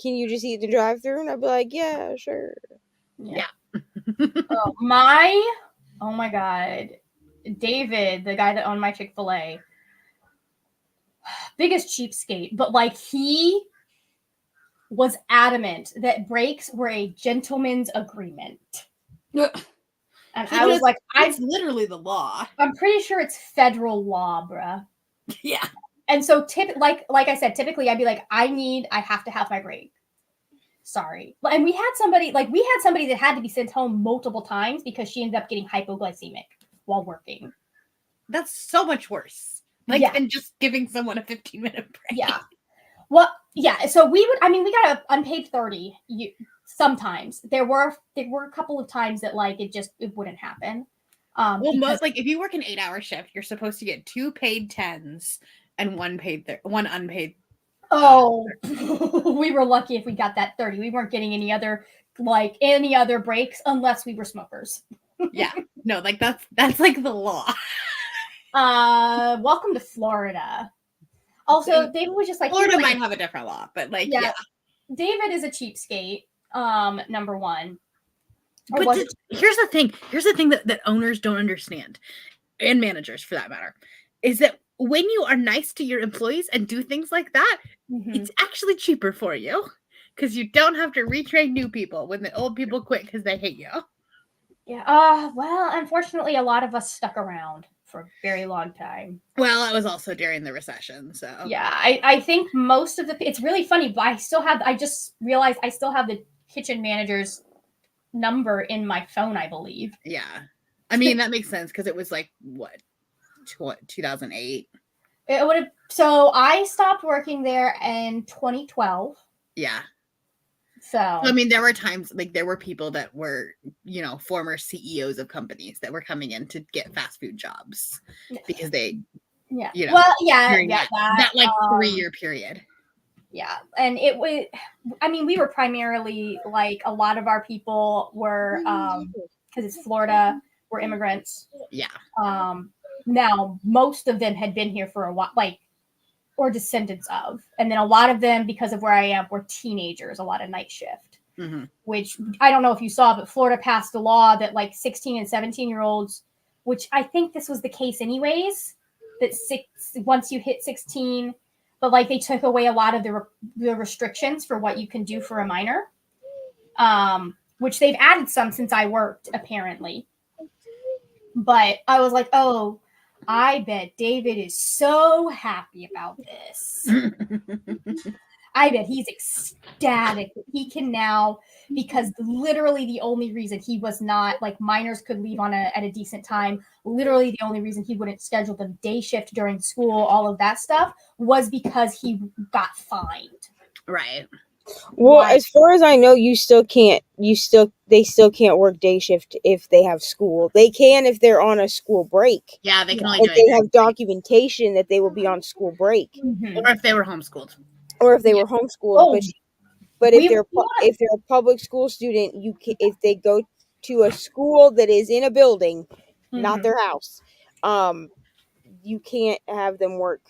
[SPEAKER 3] can you just eat the drive-thru? And I'd be like, yeah, sure.
[SPEAKER 1] Yeah. Oh my God. David, the guy that owned my Chick-fil-A, biggest cheapskate, but like he was adamant that breaks were a gentleman's agreement. And I was like,
[SPEAKER 2] it's literally the law.
[SPEAKER 1] I'm pretty sure it's federal law, bruh.
[SPEAKER 2] Yeah.
[SPEAKER 1] And so like I said, typically I'd be like, I have to have my break. Sorry. And we had somebody that had to be sent home multiple times because she ended up getting hypoglycemic while working.
[SPEAKER 2] That's so much worse. Like, than just giving someone a 15-minute break.
[SPEAKER 1] Yeah. Well, yeah. So we got an unpaid 30 sometimes. There were a couple of times that like it wouldn't happen.
[SPEAKER 2] Well, most like if you work an 8-hour shift, you're supposed to get 2 paid 10s and one unpaid.
[SPEAKER 1] Oh, we were lucky if we got that 30. We weren't getting any other breaks unless we were smokers.
[SPEAKER 2] Yeah. No, like that's like the law.
[SPEAKER 1] Welcome to Florida. Also, David was just like,
[SPEAKER 2] Florida might have a different law, but like, yeah.
[SPEAKER 1] David is a cheapskate. Number one.
[SPEAKER 2] But here's the thing that owners don't understand, and managers for that matter, is that when you are nice to your employees and do things like that, it's actually cheaper for you because you don't have to retrain new people when the old people quit because they hate you.
[SPEAKER 1] Yeah. Well, unfortunately, a lot of us stuck around for a very long time.
[SPEAKER 2] Well, it was also during the recession, so
[SPEAKER 1] yeah, I think most of it's really funny, but I just realized I still have the kitchen manager's number in my phone, I believe.
[SPEAKER 2] Yeah, I mean that makes sense because it was like what 2008.
[SPEAKER 1] It would have. So I stopped working there in 2012.
[SPEAKER 2] Yeah.
[SPEAKER 1] So
[SPEAKER 2] I mean, there were times like there were people that were, former CEOs of companies that were coming in to get fast food jobs because they,
[SPEAKER 1] that
[SPEAKER 2] 3-year period.
[SPEAKER 1] Yeah, and it was. I mean, we were primarily like a lot of our people were because it's Florida, we're immigrants.
[SPEAKER 2] Yeah.
[SPEAKER 1] Now most of them had been here for a while, or descendants of, and then a lot of them, because of where I am, were teenagers, a lot of night shift, which I don't know if you saw, but Florida passed a law that like 16 and 17-year-olds, which I think this was the case anyways, that once you hit 16, but like they took away a lot of the restrictions for what you can do for a minor, which they've added some since I worked apparently. But I was like, oh, I bet David is so happy about this. I bet he's ecstatic that he can now, because literally the only reason he was not, like, minors could leave at a decent time. Literally the only reason he wouldn't schedule the day shift during school, all of that stuff, was because he got fined.
[SPEAKER 2] Right.
[SPEAKER 3] Well,
[SPEAKER 1] Right.
[SPEAKER 3] as far as I know, they still can't work day shift if they have school. They can if they're on a school break.
[SPEAKER 2] Yeah, they can only
[SPEAKER 3] If
[SPEAKER 2] do
[SPEAKER 3] they
[SPEAKER 2] it.
[SPEAKER 3] have documentation that they will be on school break,
[SPEAKER 1] Mhm.
[SPEAKER 2] Or if they were homeschooled.
[SPEAKER 3] or if they were homeschooled.
[SPEAKER 1] Oh,
[SPEAKER 3] But
[SPEAKER 1] we-
[SPEAKER 3] if they're a public school student, if they go to a school that is in a building, not
[SPEAKER 1] Mhm.
[SPEAKER 3] their house, you can't have them work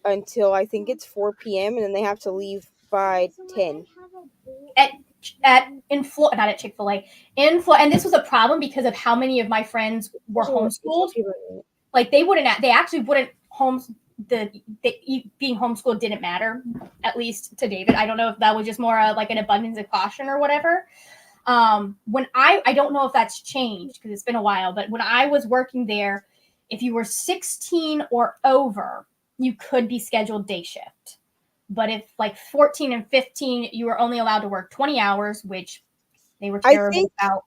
[SPEAKER 3] until I think it's 4 p.m. and then they have to leave by 10.
[SPEAKER 1] Not at Chick-fil-A, and this was a problem because of how many of my friends were homeschooled. Like they actually wouldn't being homeschooled didn't matter, at least to David. I don't know if that was just more like an abundance of caution or whatever. When I don't know if that's changed because it's been a while, but when I was working there, if you were 16 or over, you could be scheduled day shift. But if like 14 and 15, you were only allowed to work 20 hours, which they were terrible about.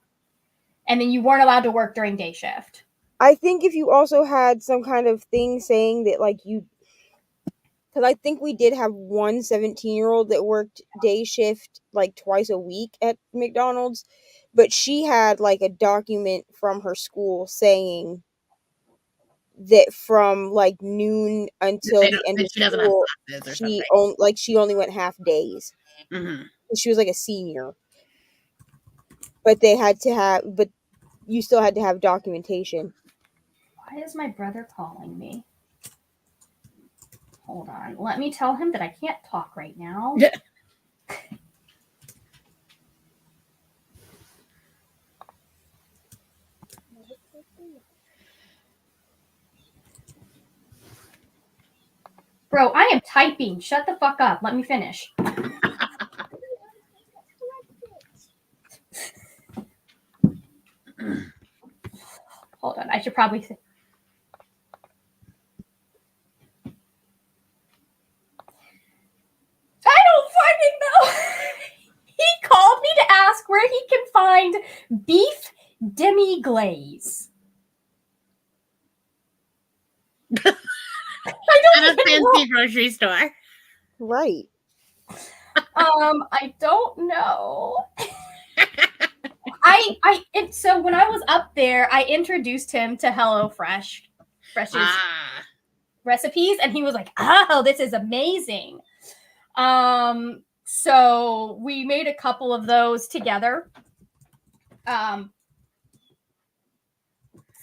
[SPEAKER 1] And then you weren't allowed to work during day shift.
[SPEAKER 3] I think if you also had some kind of thing saying that, like, because I think we did have one 17-year-old that worked day shift like twice a week at McDonald's, but she had like a document from her school saying that from like noon until the end of
[SPEAKER 2] She doesn't have
[SPEAKER 3] school,
[SPEAKER 2] classes or something.
[SPEAKER 3] she only went half days.
[SPEAKER 2] Mm-hmm.
[SPEAKER 3] She was like a senior, but you still had to have documentation.
[SPEAKER 1] Why is my brother calling me? Hold on. Let me tell him that I can't talk right now. Bro, I am typing. Shut the fuck up. Let me finish. Hold on. I should probably say. I don't fucking know. He called me to ask where he can find beef demi-glaze. I don't
[SPEAKER 2] At a
[SPEAKER 1] even
[SPEAKER 2] fancy
[SPEAKER 1] know.
[SPEAKER 2] grocery store.
[SPEAKER 3] Right.
[SPEAKER 1] I don't know. So when I was up there, I introduced him to HelloFresh, Fresh's recipes, and he was like, "Oh, this is amazing." So we made a couple of those together.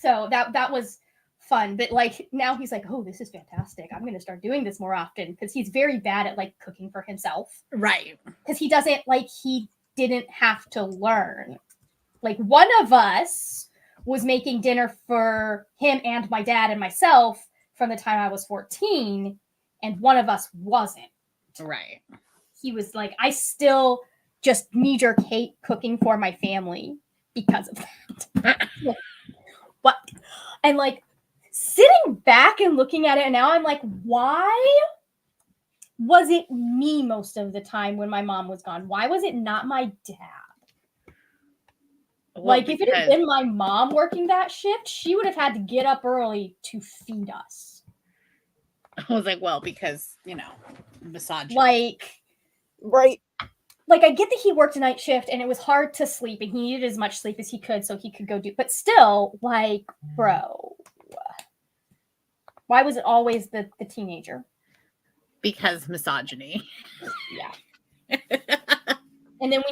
[SPEAKER 1] So that was fun, but like now he's like, "Oh, this is fantastic. I'm going to start doing this more often," because he's very bad at like cooking for himself.
[SPEAKER 2] Right.
[SPEAKER 1] Because he didn't have to learn. Like one of us was making dinner for him and my dad and myself from the time I was 14, and one of us wasn't.
[SPEAKER 2] Right.
[SPEAKER 1] He was like, I still just knee-jerk hate cooking for my family because of that. What? And like sitting back and looking at it, and now I'm like, why was it me most of the time when my mom was gone? Why was it not my dad? Well, like, if it had been my mom working that shift, she would have had to get up early to feed us.
[SPEAKER 2] I was like, well, because, misogyny.
[SPEAKER 1] Like,
[SPEAKER 3] right.
[SPEAKER 1] Like, I get that he worked a night shift and it was hard to sleep and he needed as much sleep as he could so he could go do, but still, like, bro, why was it always the teenager?
[SPEAKER 2] Because misogyny.
[SPEAKER 1] Yeah. And then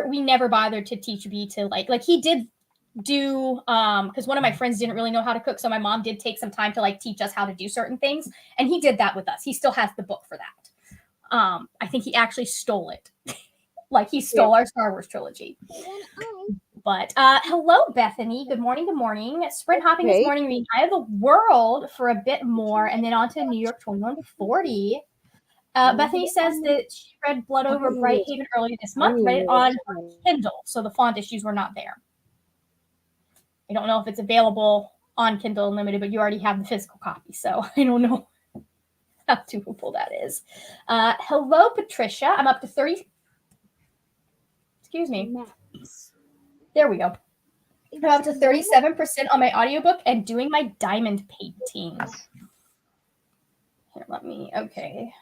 [SPEAKER 1] we never bothered to teach B to like he did do because one of my friends didn't really know how to cook, so my mom did take some time to like teach us how to do certain things, and he did that with us. He still has the book for that. I think he actually stole it. Like he stole our Star Wars trilogy. But hello, Bethany. Good morning. Good morning. Sprint hopping this morning. Reading Eye of the World for a bit more, and then on to New York 21 to 40. Bethany says that she read Blood Over Brighthaven earlier this month, read it on her Kindle, so the font issues were not there. I don't know if it's available on Kindle Unlimited, but you already have the physical copy, so I don't know. how doable that is. Hello, Patricia. I'm up to 30. Excuse me. There we go. I'm up to 37% on my audiobook and doing my diamond painting. Here, okay.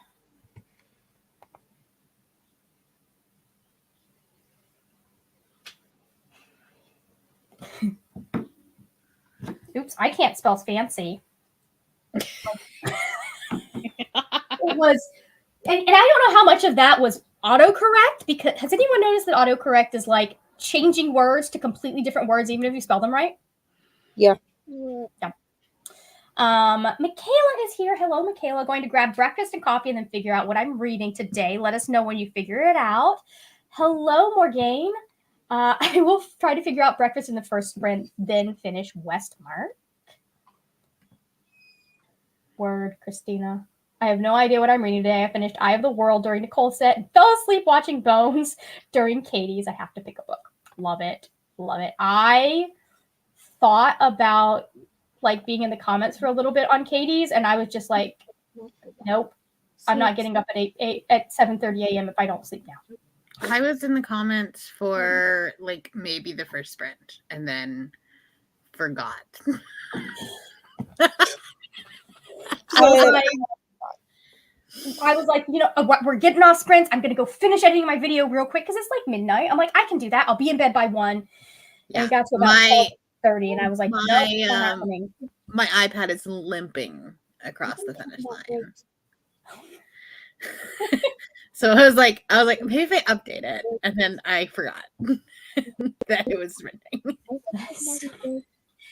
[SPEAKER 1] Oops, I can't spell fancy. It was, and I don't know how much of that was autocorrect, because has anyone noticed that autocorrect is like changing words to completely different words, even if you spell them right?
[SPEAKER 3] Yeah.
[SPEAKER 1] Yeah. Michaela is here. Hello, Michaela. Going to grab breakfast and coffee and then figure out what I'm reading today. Let us know when you figure it out. Hello, Morgane. I will try to figure out breakfast in the first sprint, then finish Westmark. Word, Christina. I have no idea what I'm reading today. I finished Eye of the World during Nicole's set and fell asleep watching Bones during Katie's. I have to pick a book. Love it. Love it. I thought about like being in the comments for a little bit on Katie's, and I was just like, nope. I'm not getting up at 7:30 a.m. if I don't sleep now.
[SPEAKER 2] I was in the comments for like maybe the first sprint and then forgot.
[SPEAKER 1] I was like, you know, we're getting off sprints. I'm going to go finish editing my video real quick because it's like midnight. I'm like, I can do that. I'll be in bed by 1. Yeah. And it got to about 12:30, and I was like, no, it's not happening.
[SPEAKER 2] My iPad is limping across the finish line. So I was like, maybe if I update it, and then I forgot that it was sprinting.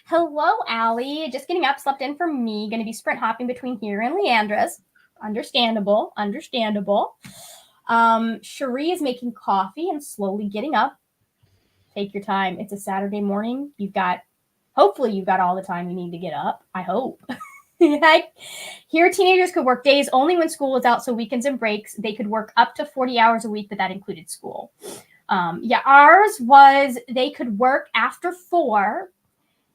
[SPEAKER 1] Hello, Allie. Just getting up, slept in for me. Going to be sprint hopping between here and Leandra's. Understandable. Cherie is making coffee and slowly getting up. Take your time. It's a Saturday morning. Hopefully you've got all the time you need to get up. I hope. Here, teenagers could work days only when school was out, so weekends and breaks, they could work up to 40 hours a week, but that included school. Ours was they could work after 4.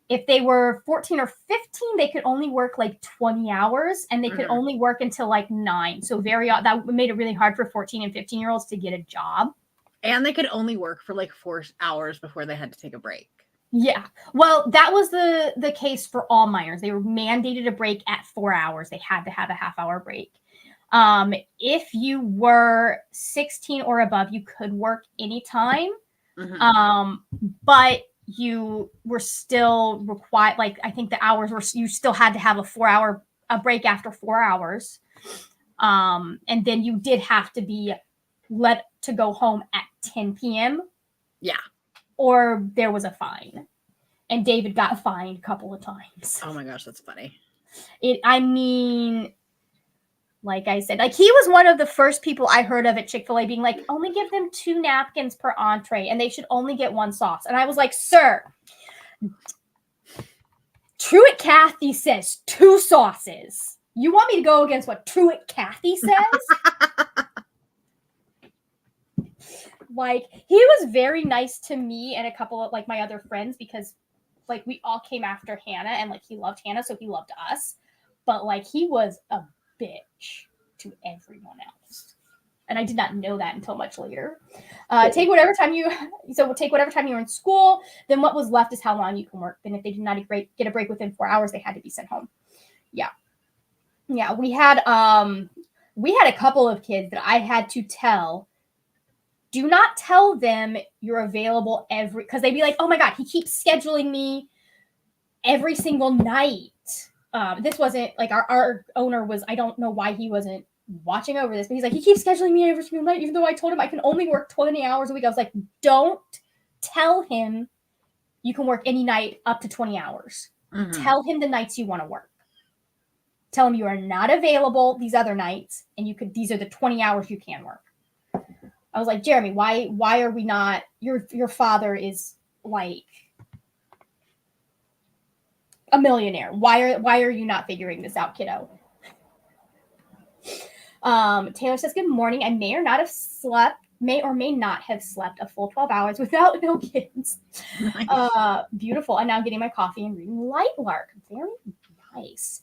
[SPEAKER 1] If they were 14 or 15, they could only work like 20 hours, and they could only work until like 9. So that made it really hard for 14 and 15-year-olds to get a job.
[SPEAKER 2] And they could only work for like 4 hours before they had to take a break.
[SPEAKER 1] Yeah. Well, that was the case for all minors. They were mandated a break at 4 hours. They had to have a half-hour break. If you were 16 or above, you could work anytime. But you were still required, like, I think the hours were, you still had to have a 4-hour break after 4 hours. And then you did have to be let to go home at 10 p.m.
[SPEAKER 2] Yeah.
[SPEAKER 1] Or there was a fine. And David got fined a couple of times.
[SPEAKER 2] Oh my gosh, that's funny.
[SPEAKER 1] Like I said, like he was one of the first people I heard of at Chick-fil-A being like, only give them 2 napkins per entree and they should only get 1 sauce. And I was like, sir, Truett Cathy says 2 sauces. You want me to go against what Truett Cathy says? Like, he was very nice to me and a couple of like my other friends because like we all came after Hannah and like he loved Hannah, so he loved us. But like he was a bitch to everyone else. And I did not know that until much later. Take whatever time you're in school, then what was left is how long you can work. Then if they did not get a break within 4 hours, they had to be sent home. Yeah. Yeah, we had a couple of kids that I had to tell, do not tell them you're available because they'd be like, oh my God, he keeps scheduling me every single night. This wasn't like our owner was, I don't know why he wasn't watching over this, but he's like, he keeps scheduling me every single night, even though I told him I can only work 20 hours a week. I was like, don't tell him you can work any night up to 20 hours. Tell him the nights you want to work. Tell him you are not available these other nights, and these are the 20 hours you can work. I was like, Jeremy, why are we not, your father is like a millionaire. Why are you not figuring this out, kiddo? Taylor says, good morning. I may or may not have slept a full 12 hours without no kids. Nice. Beautiful. I'm now getting my coffee and reading Light Lark. Very nice.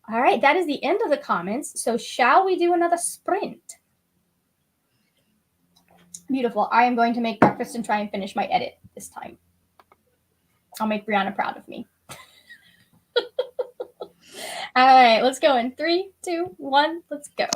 [SPEAKER 1] All right, that is the end of the comments. So shall we do another sprint? Beautiful. I am going to make breakfast and try and finish my edit this time. I'll make Brianna proud of me. All right, let's go in 3, 2, 1, let's go.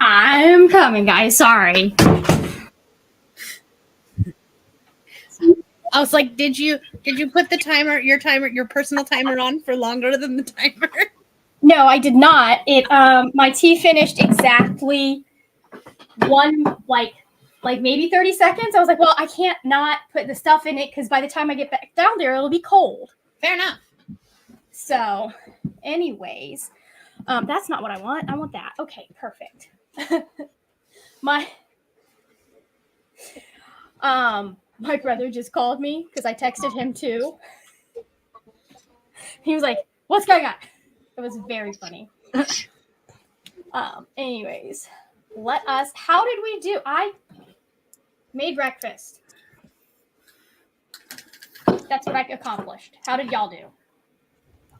[SPEAKER 1] I'm coming, guys. Sorry.
[SPEAKER 2] I was like, did you put the timer, your personal timer on for longer than the timer?
[SPEAKER 1] No, I did not. It my tea finished exactly like maybe 30 seconds. I was like, well, I can't not put the stuff in it because by the time I get back down there, it'll be cold.
[SPEAKER 2] Fair enough.
[SPEAKER 1] So, anyways, that's not what I want. I want that. Okay, perfect. My brother just called me because I texted him too. He was like, "What's going on?" It was very funny. Anyways, how did we do? I made breakfast. That's what I accomplished. How did y'all do?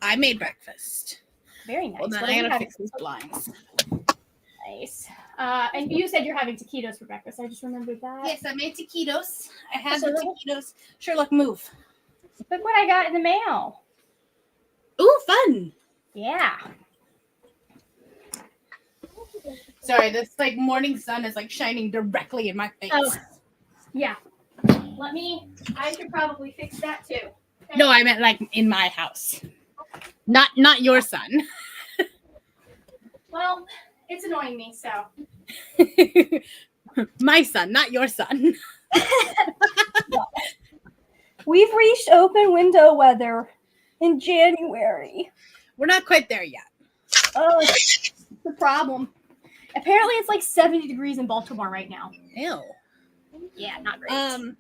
[SPEAKER 2] I made breakfast.
[SPEAKER 1] Very nice.
[SPEAKER 2] Well, then I gotta fix these blinds.
[SPEAKER 1] Nice. And you said you're having taquitos for breakfast. I just remembered that.
[SPEAKER 2] Yes, I made taquitos. I had the taquitos. Sherlock, move.
[SPEAKER 1] Look what I got in the mail.
[SPEAKER 2] Ooh, fun.
[SPEAKER 1] Yeah.
[SPEAKER 2] Sorry, this like morning sun is like shining directly in my face.
[SPEAKER 1] Oh, yeah. I should probably fix that too. Okay.
[SPEAKER 2] No, I meant like in my house. Not your son.
[SPEAKER 1] Well, it's annoying me, so.
[SPEAKER 2] My son, not your son.
[SPEAKER 1] We've reached open window weather in January.
[SPEAKER 2] We're not quite there yet.
[SPEAKER 1] Oh, it's the problem. Apparently, it's like 70 degrees in Baltimore right now.
[SPEAKER 2] Ew.
[SPEAKER 1] Yeah, not great.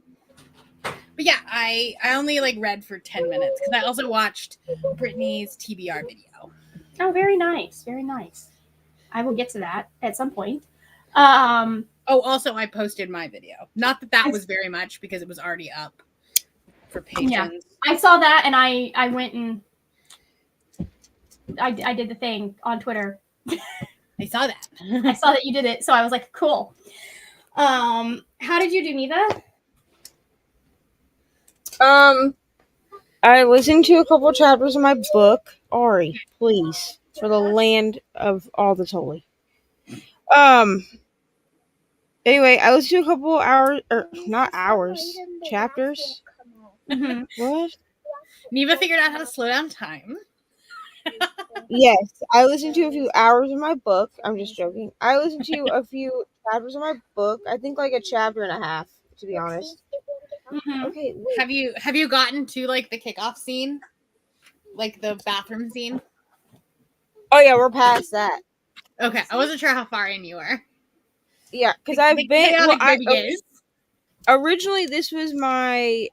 [SPEAKER 2] But yeah, I only like read for 10 minutes because I also watched Brittany's TBR video.
[SPEAKER 1] Oh, very nice. Very nice. I will get to that at some point.
[SPEAKER 2] Also, I posted my video. Not that was very much because it was already up for patrons.
[SPEAKER 1] Yeah, I saw that and I went and I did the thing on Twitter.
[SPEAKER 2] I saw that.
[SPEAKER 1] I saw that you did it, so I was like, cool. How did you do, Neva?
[SPEAKER 3] I listened to a couple chapters of my book. Ari, please, for the land of all that's holy. Anyway, I listened to a couple hours, or not hours, chapters.
[SPEAKER 1] Mm-hmm.
[SPEAKER 3] What?
[SPEAKER 2] Neva figured out how to slow down time.
[SPEAKER 3] Yes, I listened to a few hours of my book. I'm just joking. I listened to a few chapters of my book. I think like a chapter and a half, to be honest.
[SPEAKER 1] Mm-hmm.
[SPEAKER 3] Okay. Wait.
[SPEAKER 2] Have you gotten to like the kickoff scene, like the bathroom scene?
[SPEAKER 3] Oh yeah, we're past that.
[SPEAKER 2] Okay, I wasn't sure how far in you were.
[SPEAKER 3] Yeah, because I've
[SPEAKER 2] The
[SPEAKER 3] been.
[SPEAKER 2] chaotic
[SPEAKER 3] Well,
[SPEAKER 2] is.
[SPEAKER 3] originally, this was my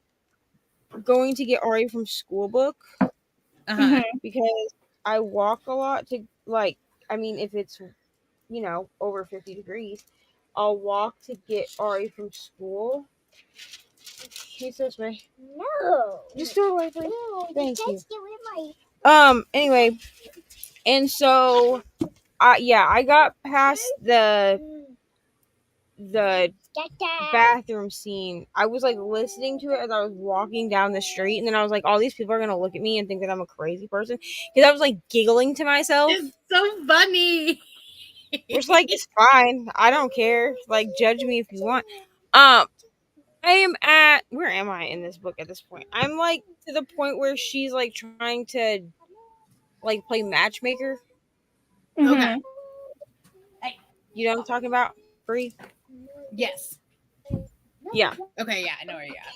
[SPEAKER 3] going to get Ari from school book
[SPEAKER 2] Uh-huh.
[SPEAKER 3] because I walk a lot to if it's over 50 degrees, I'll walk to get Ari from school. Hey, this way.
[SPEAKER 4] No.
[SPEAKER 3] Just do it away, please.
[SPEAKER 4] No,
[SPEAKER 3] Thank you.
[SPEAKER 4] Get rid of my...
[SPEAKER 3] Anyway, and so, I got past the bathroom scene. I was like listening to it as I was walking down the street, and then I was like, all these people are gonna look at me and think that I'm a crazy person because I was like giggling to myself.
[SPEAKER 2] It's so funny.
[SPEAKER 3] Which it's fine. I don't care. Like, judge me if you want. I am at, where am I in this book at this point? I'm like to the point where she's like trying to like play matchmaker.
[SPEAKER 2] Okay.
[SPEAKER 3] You know what I'm talking about? Bree?
[SPEAKER 2] Yes.
[SPEAKER 3] Yeah.
[SPEAKER 2] Okay, yeah, I know where you're at.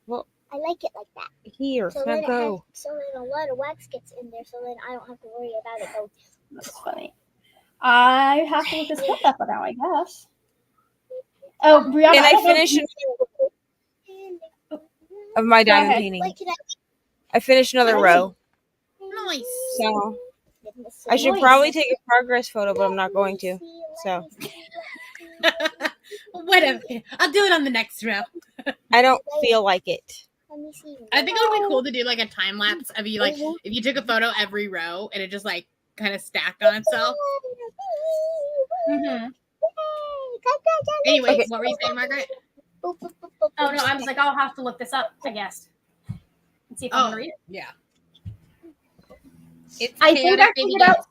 [SPEAKER 3] Well,
[SPEAKER 4] I like it like that.
[SPEAKER 3] Here,
[SPEAKER 4] So
[SPEAKER 3] now
[SPEAKER 4] then
[SPEAKER 3] go.
[SPEAKER 4] so then a lot of wax gets in there, so then I don't have to worry about it.
[SPEAKER 1] That's funny. I have to look this book up now, I guess. Oh, Brianna,
[SPEAKER 3] And I
[SPEAKER 1] don't know if
[SPEAKER 3] finished
[SPEAKER 1] you-
[SPEAKER 3] of my
[SPEAKER 1] Go
[SPEAKER 3] diamond
[SPEAKER 1] ahead.
[SPEAKER 3] painting. I finished another row.
[SPEAKER 2] Nice.
[SPEAKER 3] So I should
[SPEAKER 1] Nice.
[SPEAKER 3] probably take a progress photo, but I'm not going to. So
[SPEAKER 2] Whatever. I'll do it on the next row.
[SPEAKER 3] I don't feel like it.
[SPEAKER 2] I think it would be cool to do like a time lapse of you, like if you took a photo every row and it just like kind of stacked on itself.
[SPEAKER 1] Mhm.
[SPEAKER 2] Anyway,
[SPEAKER 3] Okay.
[SPEAKER 2] what were you saying, Margaret?
[SPEAKER 1] Oh no, I was like, I'll have to look this up, I guess. And see if I'm gonna read it.
[SPEAKER 2] Yeah. It's
[SPEAKER 1] I think I
[SPEAKER 2] chaotic, baby
[SPEAKER 1] figured out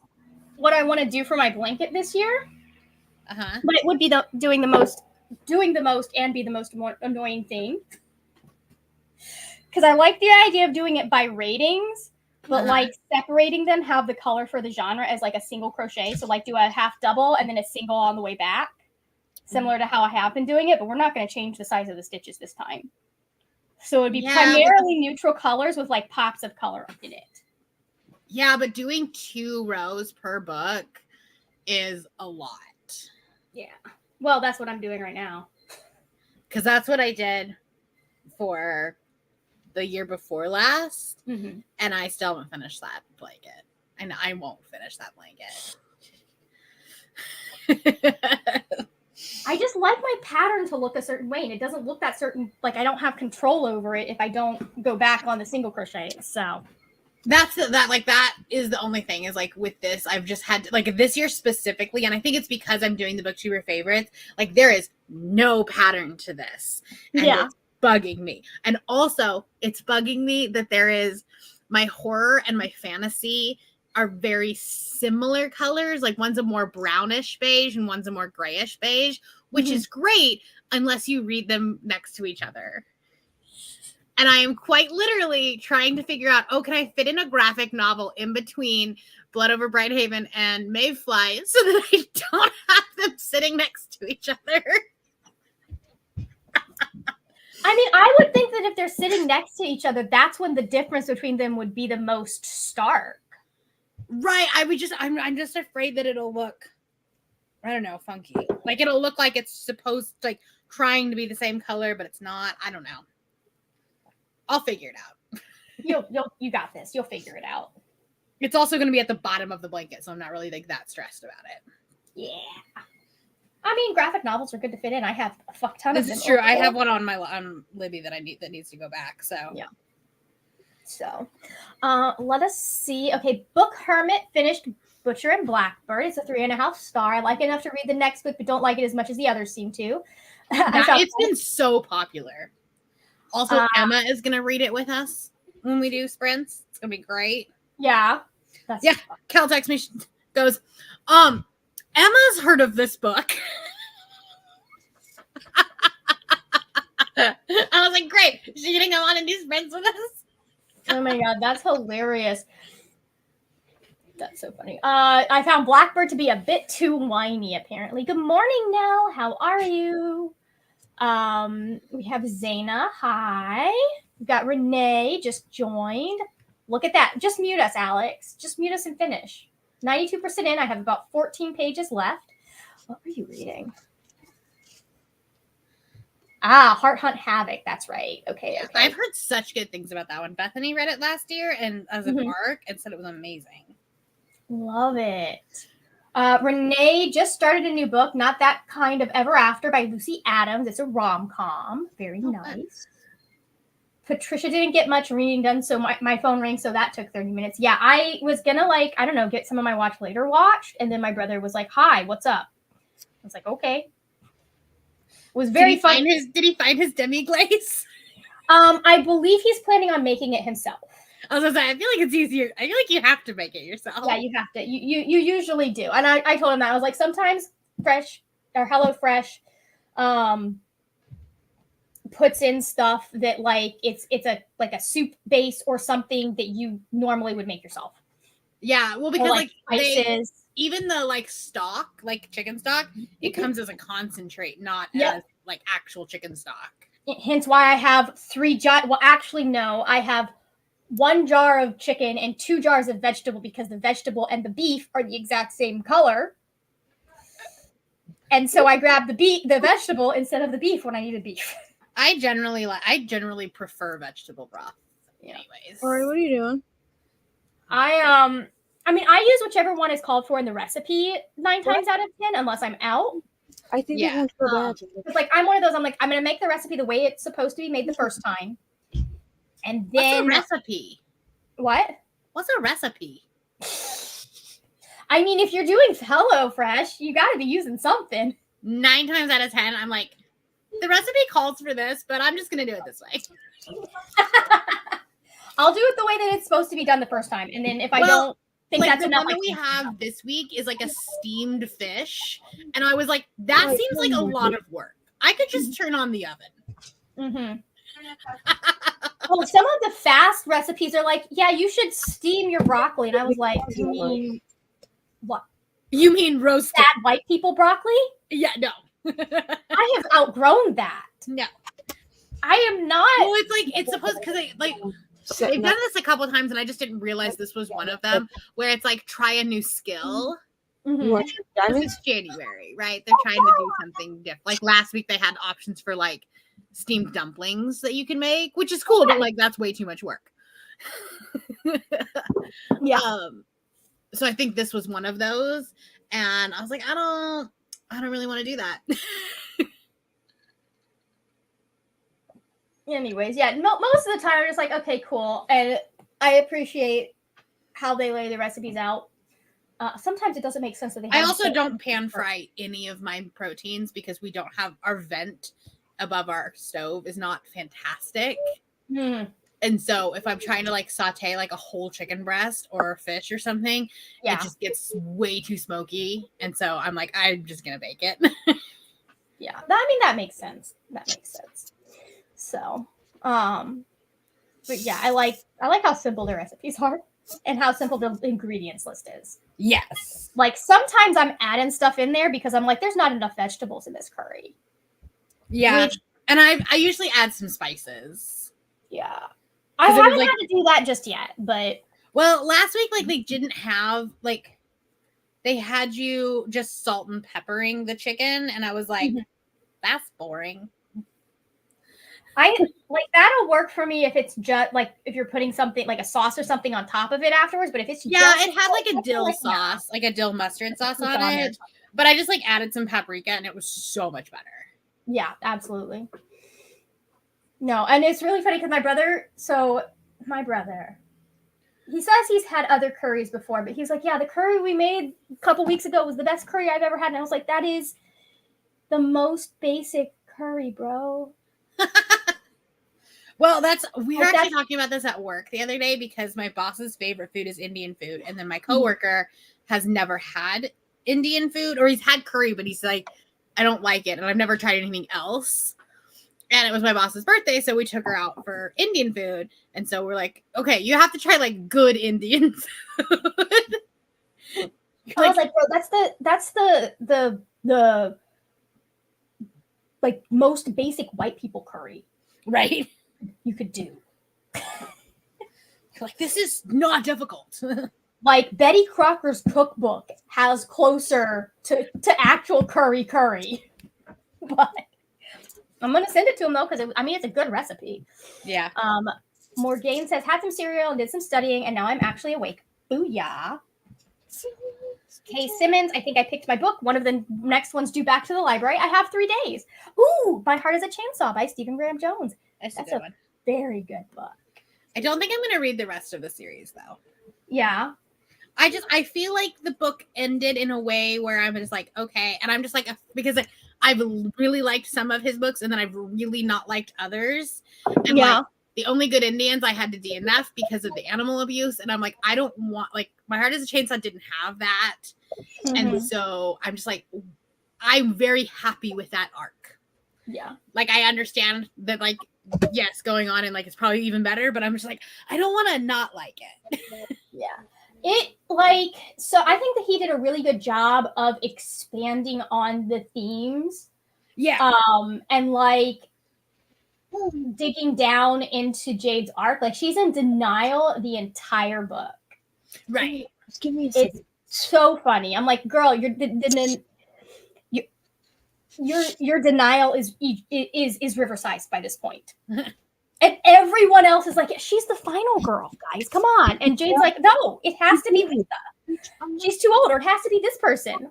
[SPEAKER 1] what I want to do for my blanket this year,
[SPEAKER 2] Uh-huh.
[SPEAKER 1] but it would be doing the most and be the most annoying thing. Because I like the idea of doing it by ratings, but like separating them, have the color for the genre as like a single crochet. So like do a half double and then a single on the way back, similar to how I have been doing it. But we're not going to change the size of the stitches this time. So it'd be primarily neutral colors with like pops of color in it.
[SPEAKER 2] Yeah, but doing 2 rows per book is a lot.
[SPEAKER 1] Yeah. Well, that's what I'm doing right now.
[SPEAKER 2] Because that's what I did for the year before last.
[SPEAKER 1] Mm-hmm.
[SPEAKER 2] And I still haven't finished that blanket. And I won't finish that blanket.
[SPEAKER 1] I just like my pattern to look a certain way, and it doesn't look that certain. Like I don't have control over it if I don't go back on the single crochet. So
[SPEAKER 2] that is the only thing is like with this, I've just had to, like this year specifically, and I think it's because I'm doing the booktuber favorites. Like there is no pattern to this, and it's bugging me. And also, it's bugging me that there is my horror and my fantasy are very similar colors. Like one's a more brownish beige and one's a more grayish beige, which is great unless you read them next to each other. And I am quite literally trying to figure out, can I fit in a graphic novel in between Blood Over Brighthaven and Mayfly so that I don't have them sitting next to each other?
[SPEAKER 1] I mean, I would think that if they're sitting next to each other, that's when the difference between them would be the most stark.
[SPEAKER 2] Right. I'm just afraid that it'll look, I don't know, funky. Like it'll look like it's supposed to, like trying to be the same color, but it's not. I don't know. I'll figure it out.
[SPEAKER 1] You got this. You'll figure it out.
[SPEAKER 2] It's also going to be at the bottom of the blanket, so I'm not really like that stressed about it.
[SPEAKER 1] Yeah. I mean, graphic novels are good to fit in. I have a fuck ton of them.
[SPEAKER 2] This is true. I have one on Libby that needs to go back. So
[SPEAKER 1] yeah. So, let us see. Okay, Book Hermit finished Butcher and Blackbird. It's a 3.5 star. I like it enough to read the next book, but don't like it as much as the others seem to.
[SPEAKER 2] It's been so popular. Also, Emma is going to read it with us when we do sprints. It's going to be great.
[SPEAKER 1] Yeah.
[SPEAKER 2] Cal texts me, goes, Emma's heard of this book. I was like, great. Is she going to come on and do sprints with us?
[SPEAKER 1] Oh my God, that's hilarious. That's so funny. I found Blackbird to be a bit too whiny, apparently. Good morning, Nell. How are you? We have Zaina. Hi. We've got Renee just joined. Look at that. Just mute us, Alex. Just mute us and finish. 92% in. I have about 14 pages left. What were you reading? Heart Hunt Havoc. That's right. Okay.
[SPEAKER 2] I've heard such good things about that one. Bethany read it last year and as an arc and said it was amazing.
[SPEAKER 1] Love it. Renee just started a new book, Not That Kind of Ever After by Lucy Adams. It's a rom-com. Very nice. Patricia didn't get much reading done, so my phone rang, so that took 30 minutes. Yeah, I was gonna get some of my watch later watched, and then my brother was like, hi, what's up? I was like, okay. It was very fun.
[SPEAKER 2] Did he find his demi-glace?
[SPEAKER 1] I believe he's planning on making it himself.
[SPEAKER 2] I was gonna say, I feel like it's easier. I feel like you have to make it yourself.
[SPEAKER 1] Yeah, you have to. You usually do. And I told him that. I was like, sometimes Fresh or HelloFresh puts in stuff that like it's a soup base or something that you normally would make yourself.
[SPEAKER 2] Yeah, well, because
[SPEAKER 1] like spices.
[SPEAKER 2] Even the like stock, like chicken stock, it comes as a concentrate, not as like actual chicken stock.
[SPEAKER 1] Hence why I have 3 jars. Well, actually, no, I have 1 jar of chicken and 2 jars of vegetable because the vegetable and the beef are the exact same color. And so I grabbed the vegetable instead of the beef when I needed beef.
[SPEAKER 2] I generally prefer vegetable broth.
[SPEAKER 1] Yeah.
[SPEAKER 2] Anyways.
[SPEAKER 3] All right, what are you doing?
[SPEAKER 1] I mean, I use whichever one is called for in the recipe 9 times out of 10, unless I'm out.
[SPEAKER 3] I think
[SPEAKER 2] Yeah,
[SPEAKER 3] that one's for bad.
[SPEAKER 1] It's like I'm one of those. I'm like, I'm gonna make the recipe the way it's supposed to be made the first time, and then
[SPEAKER 2] What's a recipe?
[SPEAKER 1] what?
[SPEAKER 2] What's a recipe?
[SPEAKER 1] I mean, if you're doing HelloFresh, you got to be using something.
[SPEAKER 2] 9 times out of 10, I'm like, the recipe calls for this, but I'm just gonna do it this way.
[SPEAKER 1] I'll do it the way that it's supposed to be done the first time, and then if I don't think
[SPEAKER 2] like
[SPEAKER 1] that's
[SPEAKER 2] the
[SPEAKER 1] enough,
[SPEAKER 2] one that we have this week is like a steamed fish, and I was like, that seems like a lot of work. I could just turn on the oven.
[SPEAKER 1] Well, some of the fast recipes are like, yeah, you should steam your broccoli, and I was like, you mean what?
[SPEAKER 2] You mean roast
[SPEAKER 1] Sad white people broccoli?
[SPEAKER 2] Yeah, no.
[SPEAKER 1] I have outgrown that.
[SPEAKER 2] No.
[SPEAKER 1] I am not.
[SPEAKER 2] Well, it's like it's supposed because they've done this a couple of times, and I just didn't realize this was one of them. Where it's like try a new skill.
[SPEAKER 3] You
[SPEAKER 2] This is January, right? They're trying to do something different. Like last week, they had options for like steamed dumplings that you can make, which is cool, but like that's way too much work.
[SPEAKER 1] Yeah.
[SPEAKER 2] So I think this was one of those, and I was like, I don't really want to do that.
[SPEAKER 1] Anyways, yeah, most of the time I'm just like, okay, cool. And I appreciate how they lay the recipes out. Sometimes it doesn't make sense that they
[SPEAKER 2] I
[SPEAKER 1] have
[SPEAKER 2] also don't pan fry any of my proteins because we don't have our vent above our stove is not fantastic. And so if I'm trying to like saute like a whole chicken breast or a fish or something, it just gets way too smoky. And so I'm like, I'm just going to bake it.
[SPEAKER 1] Yeah. I mean, that makes sense. That makes sense. So, but yeah, I like how simple the recipes are and how simple the ingredients list is.
[SPEAKER 2] Yes.
[SPEAKER 1] Like sometimes I'm adding stuff in there because I'm like, there's not enough vegetables in this curry.
[SPEAKER 2] Yeah. And I usually add some spices.
[SPEAKER 1] Yeah. I haven't had to do that just yet, but
[SPEAKER 2] well, last week like they didn't have like they had you just salt and peppering the chicken, and I was like, that's boring.
[SPEAKER 1] I like that'll work for me if it's just like if you're putting something like a sauce or something on top of it afterwards. But if it's
[SPEAKER 2] it had like a dill sauce, like a dill mustard sauce on it. But I just like added some paprika, and it was so much better.
[SPEAKER 1] Yeah, absolutely. No, and it's really funny because my brother, he says he's had other curries before, but he's like, yeah, the curry we made a couple weeks ago was the best curry I've ever had. And I was like, that is the most basic curry, bro.
[SPEAKER 2] Well, we were actually talking about this at work the other day because my boss's favorite food is Indian food. And then my coworker has never had Indian food, or he's had curry, but he's like, I don't like it. And I've never tried anything else. And it was my boss's birthday, so we took her out for Indian food. And so we're like, okay, you have to try like good Indian food.
[SPEAKER 1] I was like, bro, that's the like most basic white people curry,
[SPEAKER 2] right?
[SPEAKER 1] You could do.
[SPEAKER 2] Like, this is not difficult.
[SPEAKER 1] Like Betty Crocker's cookbook has closer to actual curry, but I'm gonna send it to him though because it's a good recipe.
[SPEAKER 2] Yeah.
[SPEAKER 1] Morgane says had some cereal and did some studying and now I'm actually awake. Booyah. Kay Simmons, I think I picked my book. One of the next ones due back to the library. I have 3 days. Ooh, My Heart is a Chainsaw by Stephen Graham Jones.
[SPEAKER 2] That's
[SPEAKER 1] a
[SPEAKER 2] good one.
[SPEAKER 1] Very good book.
[SPEAKER 2] I don't think I'm gonna read the rest of the series though.
[SPEAKER 1] Yeah.
[SPEAKER 2] I feel like the book ended in a way where I'm just like, okay, and I'm just like, because I've really liked some of his books and then I've really not liked others. And like the only good Indians I had to DNF because of the animal abuse. And I'm like, I don't want, like, My Heart is a Chainsaw didn't have that. And so I'm just like, I'm very happy with that arc.
[SPEAKER 1] Yeah.
[SPEAKER 2] Like, I understand that, like, yes, going on and like it's probably even better, but I'm just like, I don't want to not like it.
[SPEAKER 1] Yeah. So I think that he did a really good job of expanding on the themes.
[SPEAKER 2] Yeah.
[SPEAKER 1] And like digging down into Jade's arc. Like she's in denial the entire book.
[SPEAKER 2] Right.
[SPEAKER 3] Just give me a second.
[SPEAKER 1] It's so funny. I'm like, girl, you're your denial is river-sized by this point. And everyone else is like, she's the final girl, guys. Come on. And Jade's like, no, it has to be Lisa. She's too old, or it has to be this person.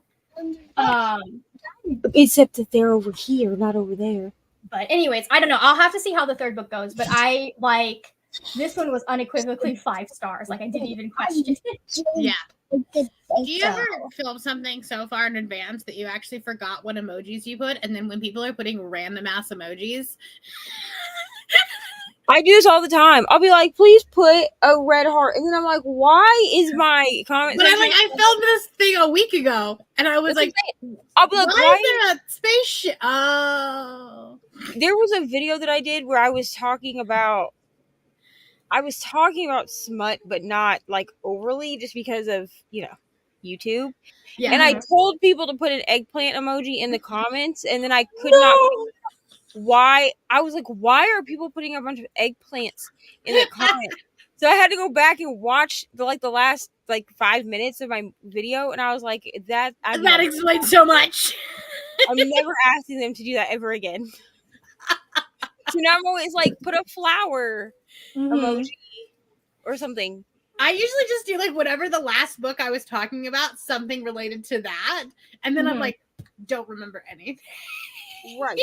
[SPEAKER 3] Except that they're over here, not over there.
[SPEAKER 1] But anyways, I don't know. I'll have to see how the third book goes. But I like this one was unequivocally 5 stars. Like I didn't even question it.
[SPEAKER 2] Yeah. Do you ever film something so far in advance that you actually forgot what emojis you put, and then when people are putting random ass emojis?
[SPEAKER 3] I do this all the time. I'll be like, please put a red heart. And then I'm like, why is my comment?
[SPEAKER 2] But I filmed this thing a week ago, and I was like,
[SPEAKER 3] I'll be like,
[SPEAKER 2] why is there a spaceship? Oh.
[SPEAKER 3] There was a video that I did where I was talking about smut, but not like overly, just because of, YouTube.
[SPEAKER 2] Yeah.
[SPEAKER 3] And I told people to put an eggplant emoji in the comments, and then I could not why. I was like, why are people putting a bunch of eggplants in the comments? So I had to go back and watch the last 5 minutes of my video, and I was like, that
[SPEAKER 2] explains so much.
[SPEAKER 3] I'm never asking them to do that ever again. So now I'm always like, put a flower emoji or something.
[SPEAKER 2] I usually just do like whatever the last book I was talking about, something related to that, and then I'm like, don't remember anything.
[SPEAKER 3] Right.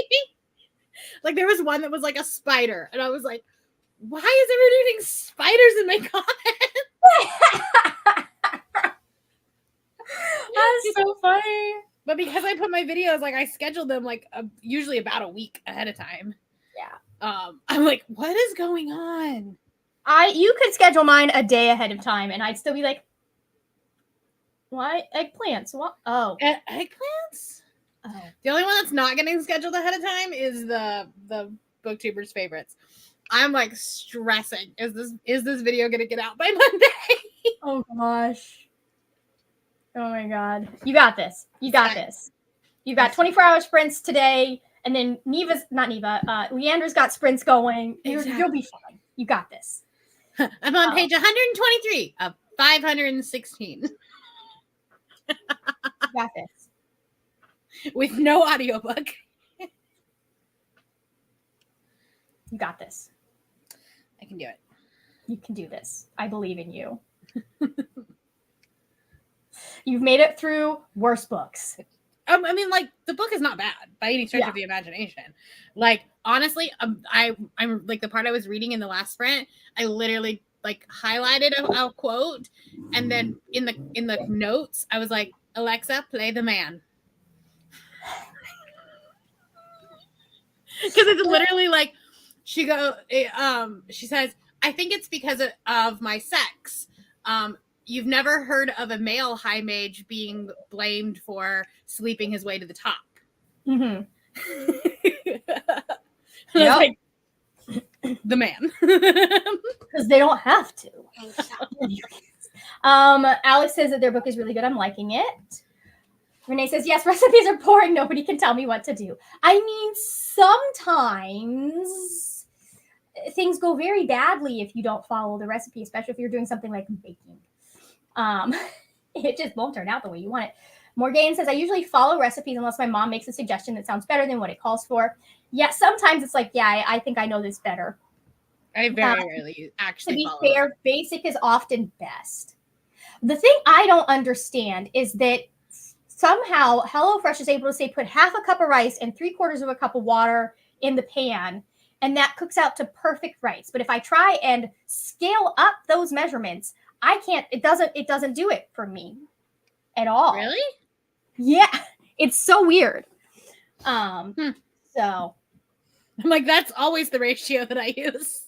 [SPEAKER 2] Like there was one that was like a spider, and I was like, why is everyone doing spiders in my comments?
[SPEAKER 1] That's so funny.
[SPEAKER 2] But because I put my videos, like I scheduled them like usually about a week ahead of time.
[SPEAKER 1] Yeah.
[SPEAKER 2] I'm like, what is going on?
[SPEAKER 1] You could schedule mine a day ahead of time, and I'd still be like, why eggplants? What? Oh,
[SPEAKER 2] eggplants. Oh. The only one that's not getting scheduled ahead of time is the booktubers' favorites. I'm like stressing. Is this video gonna get out by Monday?
[SPEAKER 1] Oh gosh. Oh my god. You got this. You got this. You've got 24-hour sprints today, and then Leandra's got sprints going.
[SPEAKER 2] Exactly.
[SPEAKER 1] You'll be fine. You got this.
[SPEAKER 2] I'm on page 123 of 516.
[SPEAKER 1] You got this.
[SPEAKER 2] With no audiobook.
[SPEAKER 1] You got this.
[SPEAKER 2] I can do it.
[SPEAKER 1] You can do this. I believe in you. You've made it through worse books.
[SPEAKER 2] I mean, like, the book is not bad by any stretch of the imagination. Like, honestly, I'm like the part I was reading in the last sprint, I literally like highlighted a quote, and then in the notes, I was like, Alexa, play the man. Because it's literally like she says, I think it's because of my sex. You've never heard of a male high mage being blamed for sleeping his way to the top.
[SPEAKER 1] Mm-hmm.
[SPEAKER 2] Yep. Like, the man.
[SPEAKER 1] Because they don't have to. Alex says that their book is really good. I'm liking it. Renee says, yes, recipes are boring. Nobody can tell me what to do. I mean, sometimes things go very badly if you don't follow the recipe, especially if you're doing something like baking. It just won't turn out the way you want it. Morgan says, I usually follow recipes unless my mom makes a suggestion that sounds better than what it calls for. Yeah, sometimes it's like, yeah, I think I know this better.
[SPEAKER 2] I very rarely actually
[SPEAKER 1] To be
[SPEAKER 2] follow
[SPEAKER 1] fair, basic is often best. The thing I don't understand is that somehow HelloFresh is able to say put half a cup of rice and 3/4 of a cup of water in the pan, and that cooks out to perfect rice. But if I try and scale up those measurements, I can't. It doesn't do it for me at all.
[SPEAKER 2] Really?
[SPEAKER 1] Yeah, it's so weird. So
[SPEAKER 2] I'm like, that's always the ratio that I use.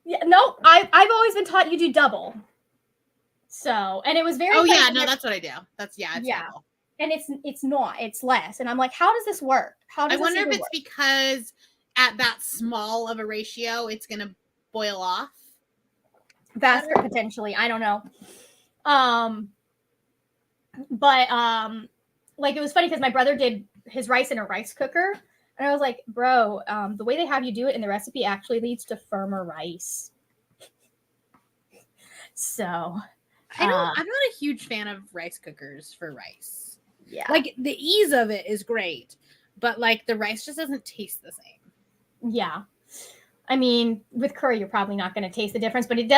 [SPEAKER 1] Yeah, no, I've always been taught you do double. So, and it was very.
[SPEAKER 2] Oh yeah, no, that's what I do. It's double.
[SPEAKER 1] And it's not. It's less. And I'm like, how does this work? How does
[SPEAKER 2] I wonder if it's
[SPEAKER 1] work?
[SPEAKER 2] because at that small of a ratio, it's gonna boil off.
[SPEAKER 1] Faster potentially. I don't know. But like it was funny because my brother did his rice in a rice cooker, and I was like, bro, the way they have you do it in the recipe actually leads to firmer rice. So
[SPEAKER 2] I'm not a huge fan of rice cookers for rice.
[SPEAKER 1] Yeah.
[SPEAKER 2] Like the ease of it is great, but like the rice just doesn't taste the same.
[SPEAKER 1] Yeah. I mean, with curry, you're probably not going to taste the difference, but it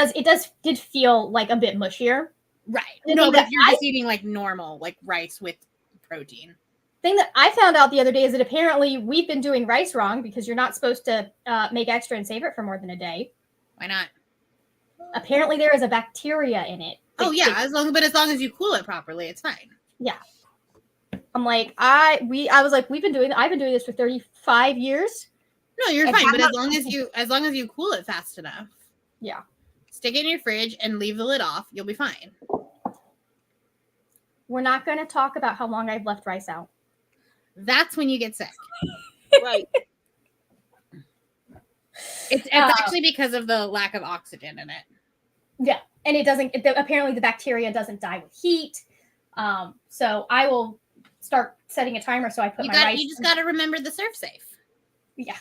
[SPEAKER 1] did feel like a bit mushier.
[SPEAKER 2] Right.
[SPEAKER 1] The
[SPEAKER 2] No,
[SPEAKER 1] thing
[SPEAKER 2] but
[SPEAKER 1] that
[SPEAKER 2] if you're just eating like normal, like rice with protein.
[SPEAKER 1] Thing that I found out the other day is that apparently we've been doing rice wrong because you're not supposed to make extra and save it for more than a day.
[SPEAKER 2] Why not?
[SPEAKER 1] Apparently there is a bacteria in it.
[SPEAKER 2] Oh yeah, as long as you cool it properly, it's fine.
[SPEAKER 1] Yeah. I'm like, I was like, I've been doing this for 35 years.
[SPEAKER 2] No, you're fine, but as long as you cool it fast enough.
[SPEAKER 1] Yeah.
[SPEAKER 2] Stick it in your fridge and leave the lid off, you'll be fine.
[SPEAKER 1] We're not going to talk about how long I've left rice out.
[SPEAKER 2] That's when you get sick.
[SPEAKER 3] Right.
[SPEAKER 2] It's actually because of the lack of oxygen in it.
[SPEAKER 1] Yeah, and it doesn't. Apparently, the bacteria doesn't die with heat. So I will start setting a timer. So I put my rice.
[SPEAKER 2] You just got to remember the serve safe.
[SPEAKER 1] Yeah.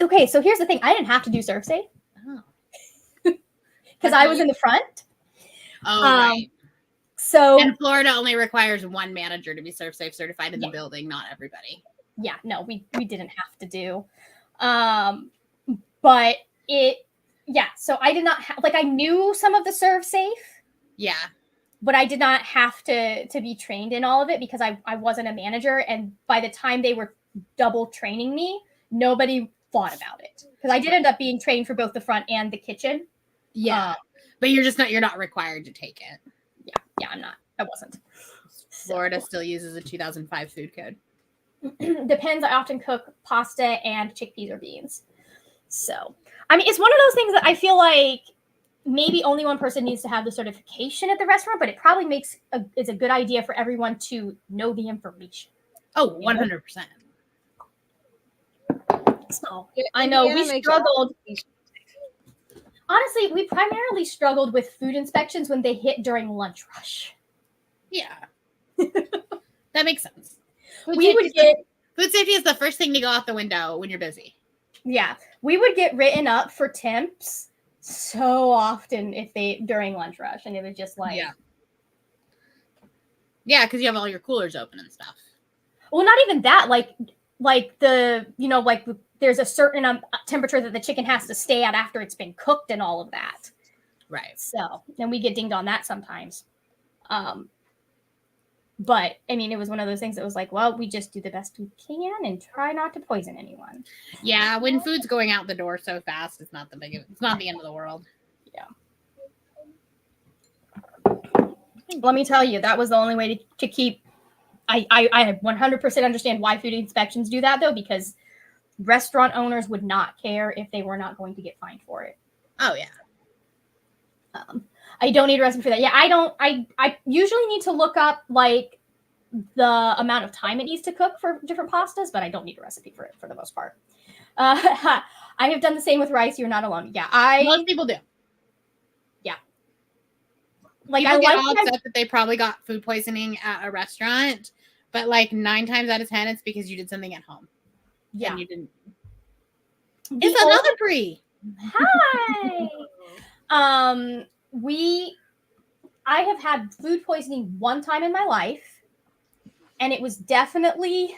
[SPEAKER 1] Okay. So here's the thing. I didn't have to do serve safe.
[SPEAKER 2] Oh.
[SPEAKER 1] Because I was in the front.
[SPEAKER 2] Oh, right.
[SPEAKER 1] So
[SPEAKER 2] and Florida only requires one manager to be serve safe certified in the building, not everybody.
[SPEAKER 1] Yeah, no, we didn't have to do. But so I did not I knew some of the serve safe.
[SPEAKER 2] Yeah.
[SPEAKER 1] But I did not have to be trained in all of it because I wasn't a manager, and by the time they were double training me, nobody thought about it. Because I did end up being trained for both the front and the kitchen.
[SPEAKER 2] Yeah. But you're not required to take it.
[SPEAKER 1] Yeah, I'm not. I wasn't.
[SPEAKER 2] Florida still uses a 2005 food code.
[SPEAKER 1] Depends. I often cook pasta and chickpeas or beans. So, I mean, it's one of those things that I feel like maybe only one person needs to have the certification at the restaurant, but it probably it's a good idea for everyone to know the information.
[SPEAKER 2] Oh, 100%.
[SPEAKER 1] So, I know we struggled. Honestly, we primarily struggled with food inspections when they hit during lunch rush.
[SPEAKER 2] Yeah. That makes sense.
[SPEAKER 1] Food safety
[SPEAKER 2] is the first thing to go out the window when you're busy.
[SPEAKER 1] Yeah. We would get written up for temps so often during lunch rush, and it was just like...
[SPEAKER 2] Yeah, because you have all your coolers open and stuff.
[SPEAKER 1] Well, not even that. There's a certain temperature that the chicken has to stay at after it's been cooked and all of that.
[SPEAKER 2] Right.
[SPEAKER 1] So then we get dinged on that sometimes. But I mean, it was one of those things that was like, well, we just do the best we can and try not to poison anyone.
[SPEAKER 2] Yeah, when food's going out the door so fast, it's not the end of the world.
[SPEAKER 1] Yeah. Let me tell you, that was the only way to keep. I 100% understand why food inspections do that, though, because restaurant owners would not care if they were not going to get fined for it.
[SPEAKER 2] Oh yeah.
[SPEAKER 1] I don't need a recipe for that. Yeah, I don't. I usually need to look up like the amount of time it needs to cook for different pastas, but I don't need a recipe for it for the most part. I have done the same with rice. You're not alone. Yeah,
[SPEAKER 2] most people do.
[SPEAKER 1] Yeah.
[SPEAKER 2] Like people get all upset that they probably got food poisoning at a restaurant, but like 9 times out of 10, it's because you did something at home.
[SPEAKER 1] Yeah,
[SPEAKER 2] and you didn't. It's another Brie.
[SPEAKER 1] Hi. I have had food poisoning one time in my life, and it was definitely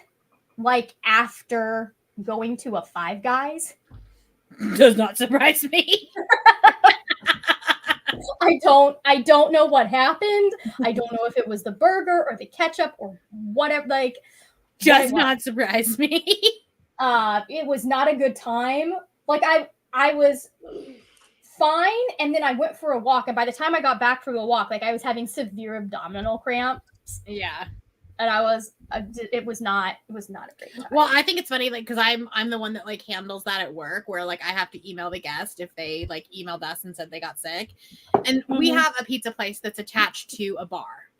[SPEAKER 1] like after going to a Five Guys.
[SPEAKER 2] Does not surprise me.
[SPEAKER 1] I don't know what happened. I don't know if it was the burger or the ketchup or whatever.
[SPEAKER 2] Does not surprise me.
[SPEAKER 1] It was not a good time. Like I was fine, and then I went for a walk, and by the time I got back from the walk, like I was having severe abdominal cramps.
[SPEAKER 2] Yeah.
[SPEAKER 1] And it was not a great time.
[SPEAKER 2] Well, I think it's funny, like, because I'm the one that like handles that at work, where like I have to email the guest if they like emailed us and said they got sick, and we have a pizza place that's attached to a bar,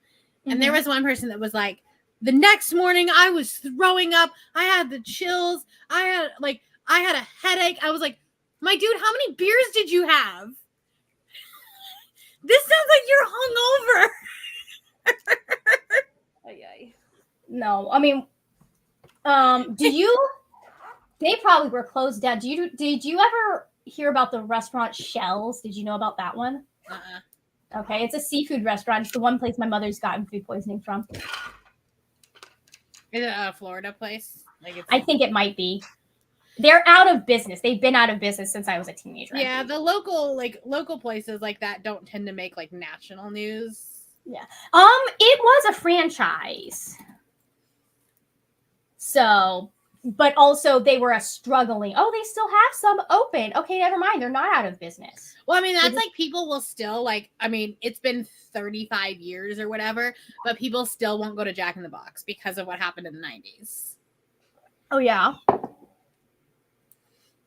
[SPEAKER 2] and there was one person that was like, the next morning I was throwing up, I had the chills, I had a headache. I was like, my dude, how many beers did you have? This sounds like you're hungover.
[SPEAKER 1] No, I mean, they probably were closed down. Did you ever hear about the restaurant Shells? Did you know about that one? Okay, it's a seafood restaurant. It's the one place my mother's gotten food poisoning from.
[SPEAKER 2] Is it a Florida place? Like it's
[SPEAKER 1] I think it might be. They're out of business. They've been out of business since I was a teenager.
[SPEAKER 2] yeah, the local places like that don't tend to make like national news.
[SPEAKER 1] Yeah. It was a franchise. So, but also they were a struggling. Oh, they still have some open. Okay, never mind. They're not out of business.
[SPEAKER 2] Well, I mean, that's like people will still like, I mean, it's been 35 years or whatever, but people still won't go to Jack in the Box because of what happened in the 90s.
[SPEAKER 1] Oh, yeah.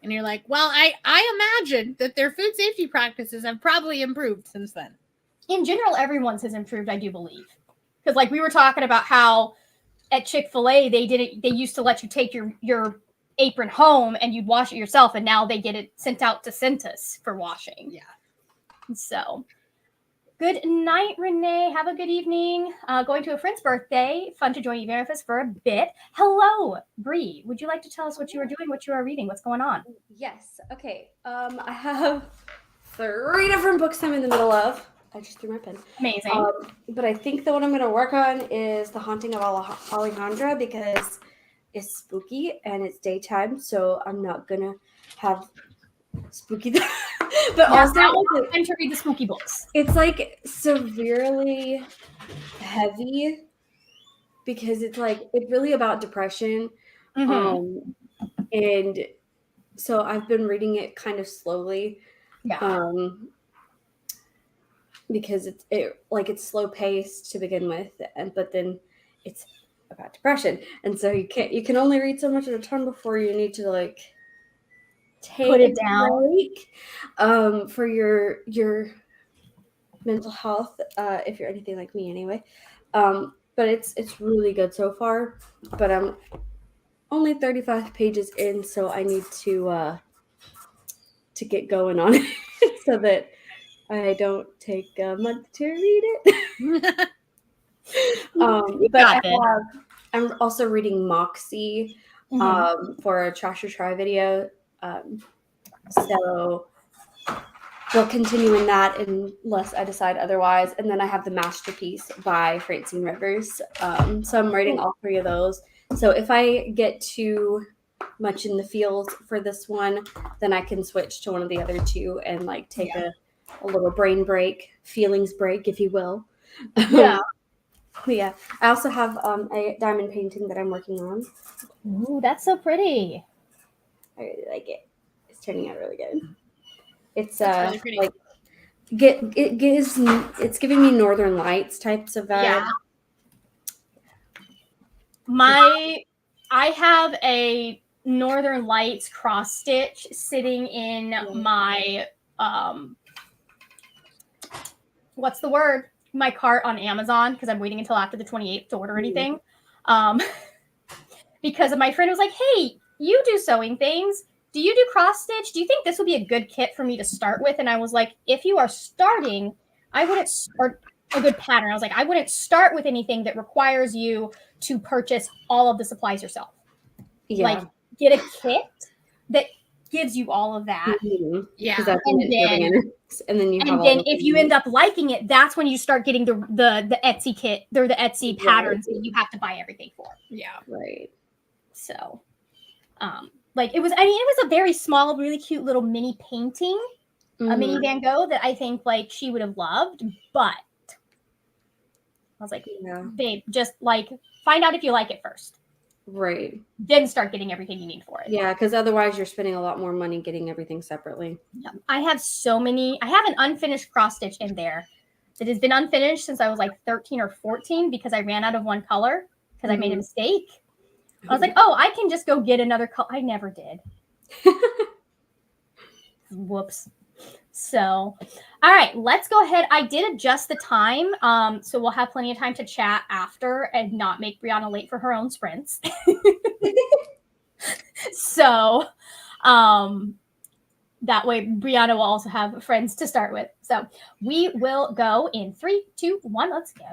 [SPEAKER 2] And you're like, well, I imagine that their food safety practices have probably improved since then.
[SPEAKER 1] In general, everyone's has improved, I do believe. Because like we were talking about how at Chick-fil-A, they used to let you take your apron home and you'd wash it yourself, and now they get it sent out to Centus for washing.
[SPEAKER 2] Yeah.
[SPEAKER 1] So good night, Renee. Have a good evening. Going to a friend's birthday. Fun to join ReadingWhenNeva's for a bit. Hello, Bree. Would you like to tell us what you are doing, what you are reading, what's going on?
[SPEAKER 5] Yes. Okay. I have 3 different books I'm in the middle of. I just threw my pen.
[SPEAKER 1] Amazing.
[SPEAKER 5] But I think the one I'm going to work on is The Haunting of Alejandra because it's spooky and it's daytime, so I'm not going to have spooky. But
[SPEAKER 1] Yeah,
[SPEAKER 5] also,
[SPEAKER 1] now it's time to read the spooky books.
[SPEAKER 5] it's like severely heavy because it's like it's really about depression.
[SPEAKER 1] Mhm.
[SPEAKER 5] And so I've been reading it kind of slowly.
[SPEAKER 1] Yeah.
[SPEAKER 5] Because it's slow paced to begin with, but then it's about depression, and so you can only read so much at a time before you need to like take
[SPEAKER 1] Put it
[SPEAKER 5] a
[SPEAKER 1] down.
[SPEAKER 5] break for your mental health if you're anything like me anyway. But it's really good so far, but I'm only 35 pages in, so I need to get going on it so that I don't take a month to read it. But I'm also reading Moxie for a Trash or Try video. So we'll continue in that unless I decide otherwise. And then I have The Masterpiece by Francine Rivers. So I'm reading all 3 of those. So if I get too much in the field for this one, then I can switch to one of the other 2 and like take a little brain break, feelings break, if you will.
[SPEAKER 1] Yeah.
[SPEAKER 5] Yeah. I also have a diamond painting that I'm working on.
[SPEAKER 1] Ooh, that's so pretty.
[SPEAKER 5] I really like it. It's turning out really good. It's
[SPEAKER 2] really pretty.
[SPEAKER 5] like it's giving me Northern Lights types of vibe.
[SPEAKER 1] Yeah. I have a Northern Lights cross stitch sitting in my what's the word? My cart on Amazon because I'm waiting until after the 28th to order anything. Because my friend was like, "Hey, you do sewing things. Do you do cross stitch? Do you think this would be a good kit for me to start with?" And I was like, "If you are starting, I wouldn't start a good pattern. I was like, I wouldn't start with anything that requires you to purchase all of the supplies yourself.
[SPEAKER 5] Yeah.
[SPEAKER 1] Like, get a kit that gives you all of that.
[SPEAKER 2] Yeah.
[SPEAKER 5] Because that's when it's for beginners. And then you have all the
[SPEAKER 1] if you end up liking it, that's when you start getting the Etsy kit or the Etsy patterns that you have to buy everything for.
[SPEAKER 2] Yeah.
[SPEAKER 5] Right.
[SPEAKER 1] So, like it was a very small, really cute little mini painting, a mini Van Gogh that I think like she would have loved, but I was like, babe, just like find out if you like it first.
[SPEAKER 5] Right.
[SPEAKER 1] Then start getting everything you need for it.
[SPEAKER 5] Yeah, because otherwise you're spending a lot more money getting everything separately.
[SPEAKER 1] Yeah. I have an unfinished cross stitch in there that has been unfinished since I was like 13 or 14 because I ran out of one color because I made a mistake. I was like, oh, I can just go get another color. I never did. Whoops. So, all right, let's go ahead. I did adjust the time, so we'll have plenty of time to chat after and not make Brianna late for her own sprints. So, that way Brianna will also have friends to start with. So we will go in 3, 2, 1. Let's go.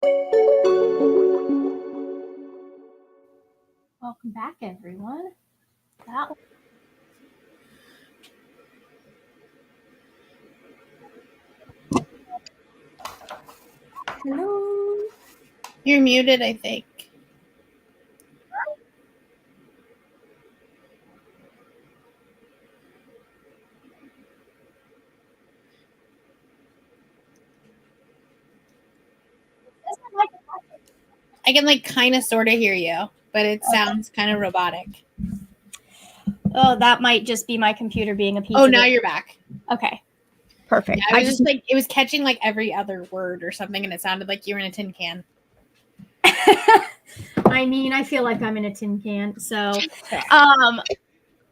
[SPEAKER 1] Welcome back, everyone. That
[SPEAKER 5] Hello.
[SPEAKER 2] You're muted, I think. I can like kind of sort of hear you, but it sounds kind of robotic.
[SPEAKER 1] Oh, that might just be my computer being a piece
[SPEAKER 2] Oh,
[SPEAKER 1] of
[SPEAKER 2] now
[SPEAKER 1] it.
[SPEAKER 2] you're back.
[SPEAKER 1] Okay. Perfect.
[SPEAKER 2] Yeah, I was just like, it was catching like every other word or something, and it sounded like you were in a tin can.
[SPEAKER 1] I mean, I feel like I'm in a tin can. So,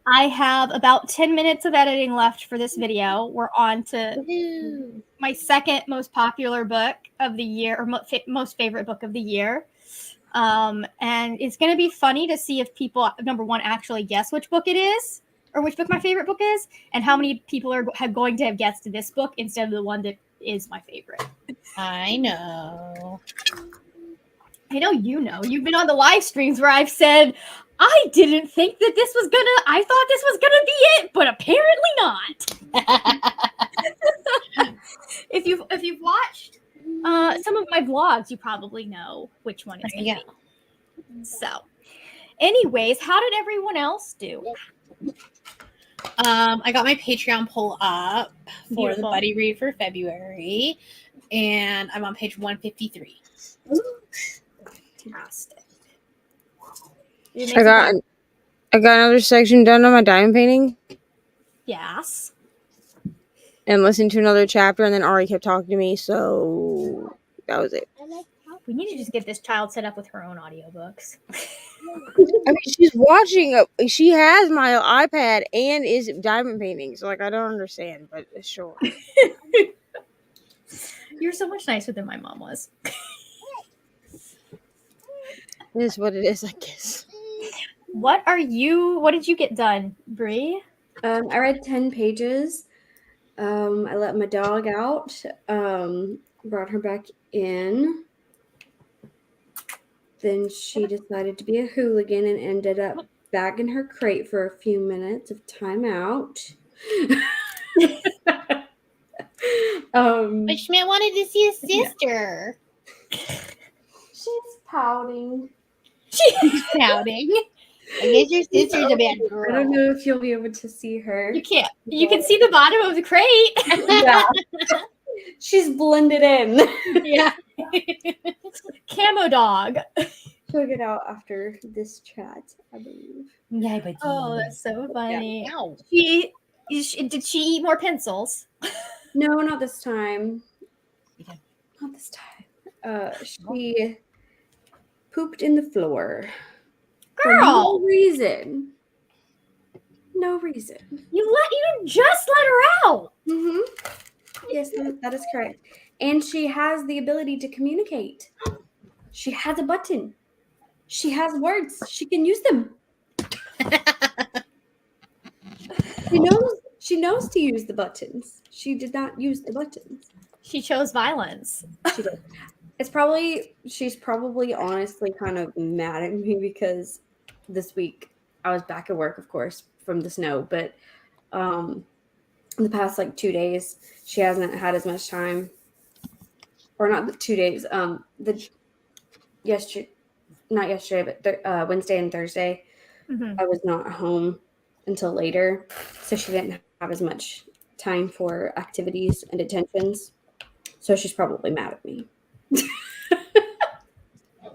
[SPEAKER 1] I have about 10 minutes of editing left for this video. We're on to my second most popular book of the year, or most favorite book of the year. And it's going to be funny to see if people, number one, actually guess which book it is, or which book my favorite book is, and how many people are going to have guessed this book instead of the one that is my favorite.
[SPEAKER 2] I know.
[SPEAKER 1] I know you know. You've been on the live streams where I've said, I didn't think that this was gonna, I thought this was gonna be it, but apparently not. If you've watched some of my vlogs, you probably know which one it's gonna be. So, anyways, how did everyone else do?
[SPEAKER 2] I got my Patreon poll up for
[SPEAKER 1] Beautiful.
[SPEAKER 2] the buddy read for February, and I'm on page 153.
[SPEAKER 1] Fantastic.
[SPEAKER 3] I got another section done on my diamond painting
[SPEAKER 1] Yes.
[SPEAKER 3] and listened to another chapter, and then Ari kept talking to me, so that was it.
[SPEAKER 1] We need to just get this child set up with her own audiobooks.
[SPEAKER 3] I mean, she's watching. She has my iPad and is diamond painting, so like I don't understand, but sure.
[SPEAKER 1] You're so much nicer than my mom was.
[SPEAKER 3] It is what it is, I guess.
[SPEAKER 1] What did you get done, Bree?
[SPEAKER 5] I read 10 pages. I let my dog out. Brought her back in. Then she decided to be a hooligan and ended up back in her crate for a few minutes of timeout.
[SPEAKER 2] But Schmidt wanted to see his sister.
[SPEAKER 5] She's pouting.
[SPEAKER 2] She's pouting. I guess your sister's a bad girl.
[SPEAKER 5] I don't know if you'll be able to see her.
[SPEAKER 1] You can't. You can see the bottom of the crate.
[SPEAKER 5] Yeah. She's blended in.
[SPEAKER 1] Yeah. Camo dog.
[SPEAKER 5] She'll get out after this chat, I believe.
[SPEAKER 2] Yeah, but
[SPEAKER 1] Oh, that's so funny.
[SPEAKER 2] Yeah. Ow.
[SPEAKER 1] Did she eat more pencils?
[SPEAKER 5] No, not this time.
[SPEAKER 2] Okay.
[SPEAKER 5] Not this time. She pooped in the floor. For no
[SPEAKER 1] Girl,
[SPEAKER 5] reason. No reason.
[SPEAKER 1] you just let her out.
[SPEAKER 5] Mm-hmm. Yes, that is correct. And she has the ability to communicate. She has a button. She has words. She can use them. She knows to use the buttons. She did not use the buttons.
[SPEAKER 1] She chose violence.
[SPEAKER 5] She did. She's probably honestly kind of mad at me because this week I was back at work, of course, from the snow, but the past like 2 days she hasn't had as much time, or not the 2 days, not yesterday, but Wednesday and Thursday.
[SPEAKER 1] Mm-hmm.
[SPEAKER 5] I was not home until later, so she didn't have as much time for activities and attentions, so she's probably mad at me.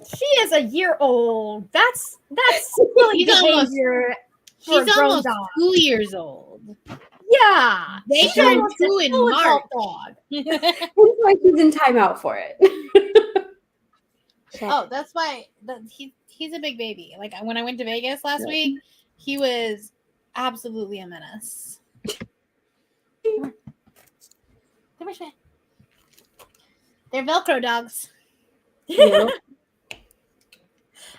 [SPEAKER 1] She is a year old. That's silly behavior.
[SPEAKER 2] She's almost 2 years old.
[SPEAKER 1] Yeah.
[SPEAKER 2] They
[SPEAKER 1] She's
[SPEAKER 2] turned
[SPEAKER 1] almost
[SPEAKER 2] 2
[SPEAKER 1] a
[SPEAKER 2] in
[SPEAKER 1] full
[SPEAKER 2] March.
[SPEAKER 1] adult dog.
[SPEAKER 5] Looks like he's in timeout for it.
[SPEAKER 2] Oh, that's why he's a big baby. Like when I went to Vegas last week, he was absolutely a menace. Come on, Schmidt. They're Velcro dogs.
[SPEAKER 5] Yep.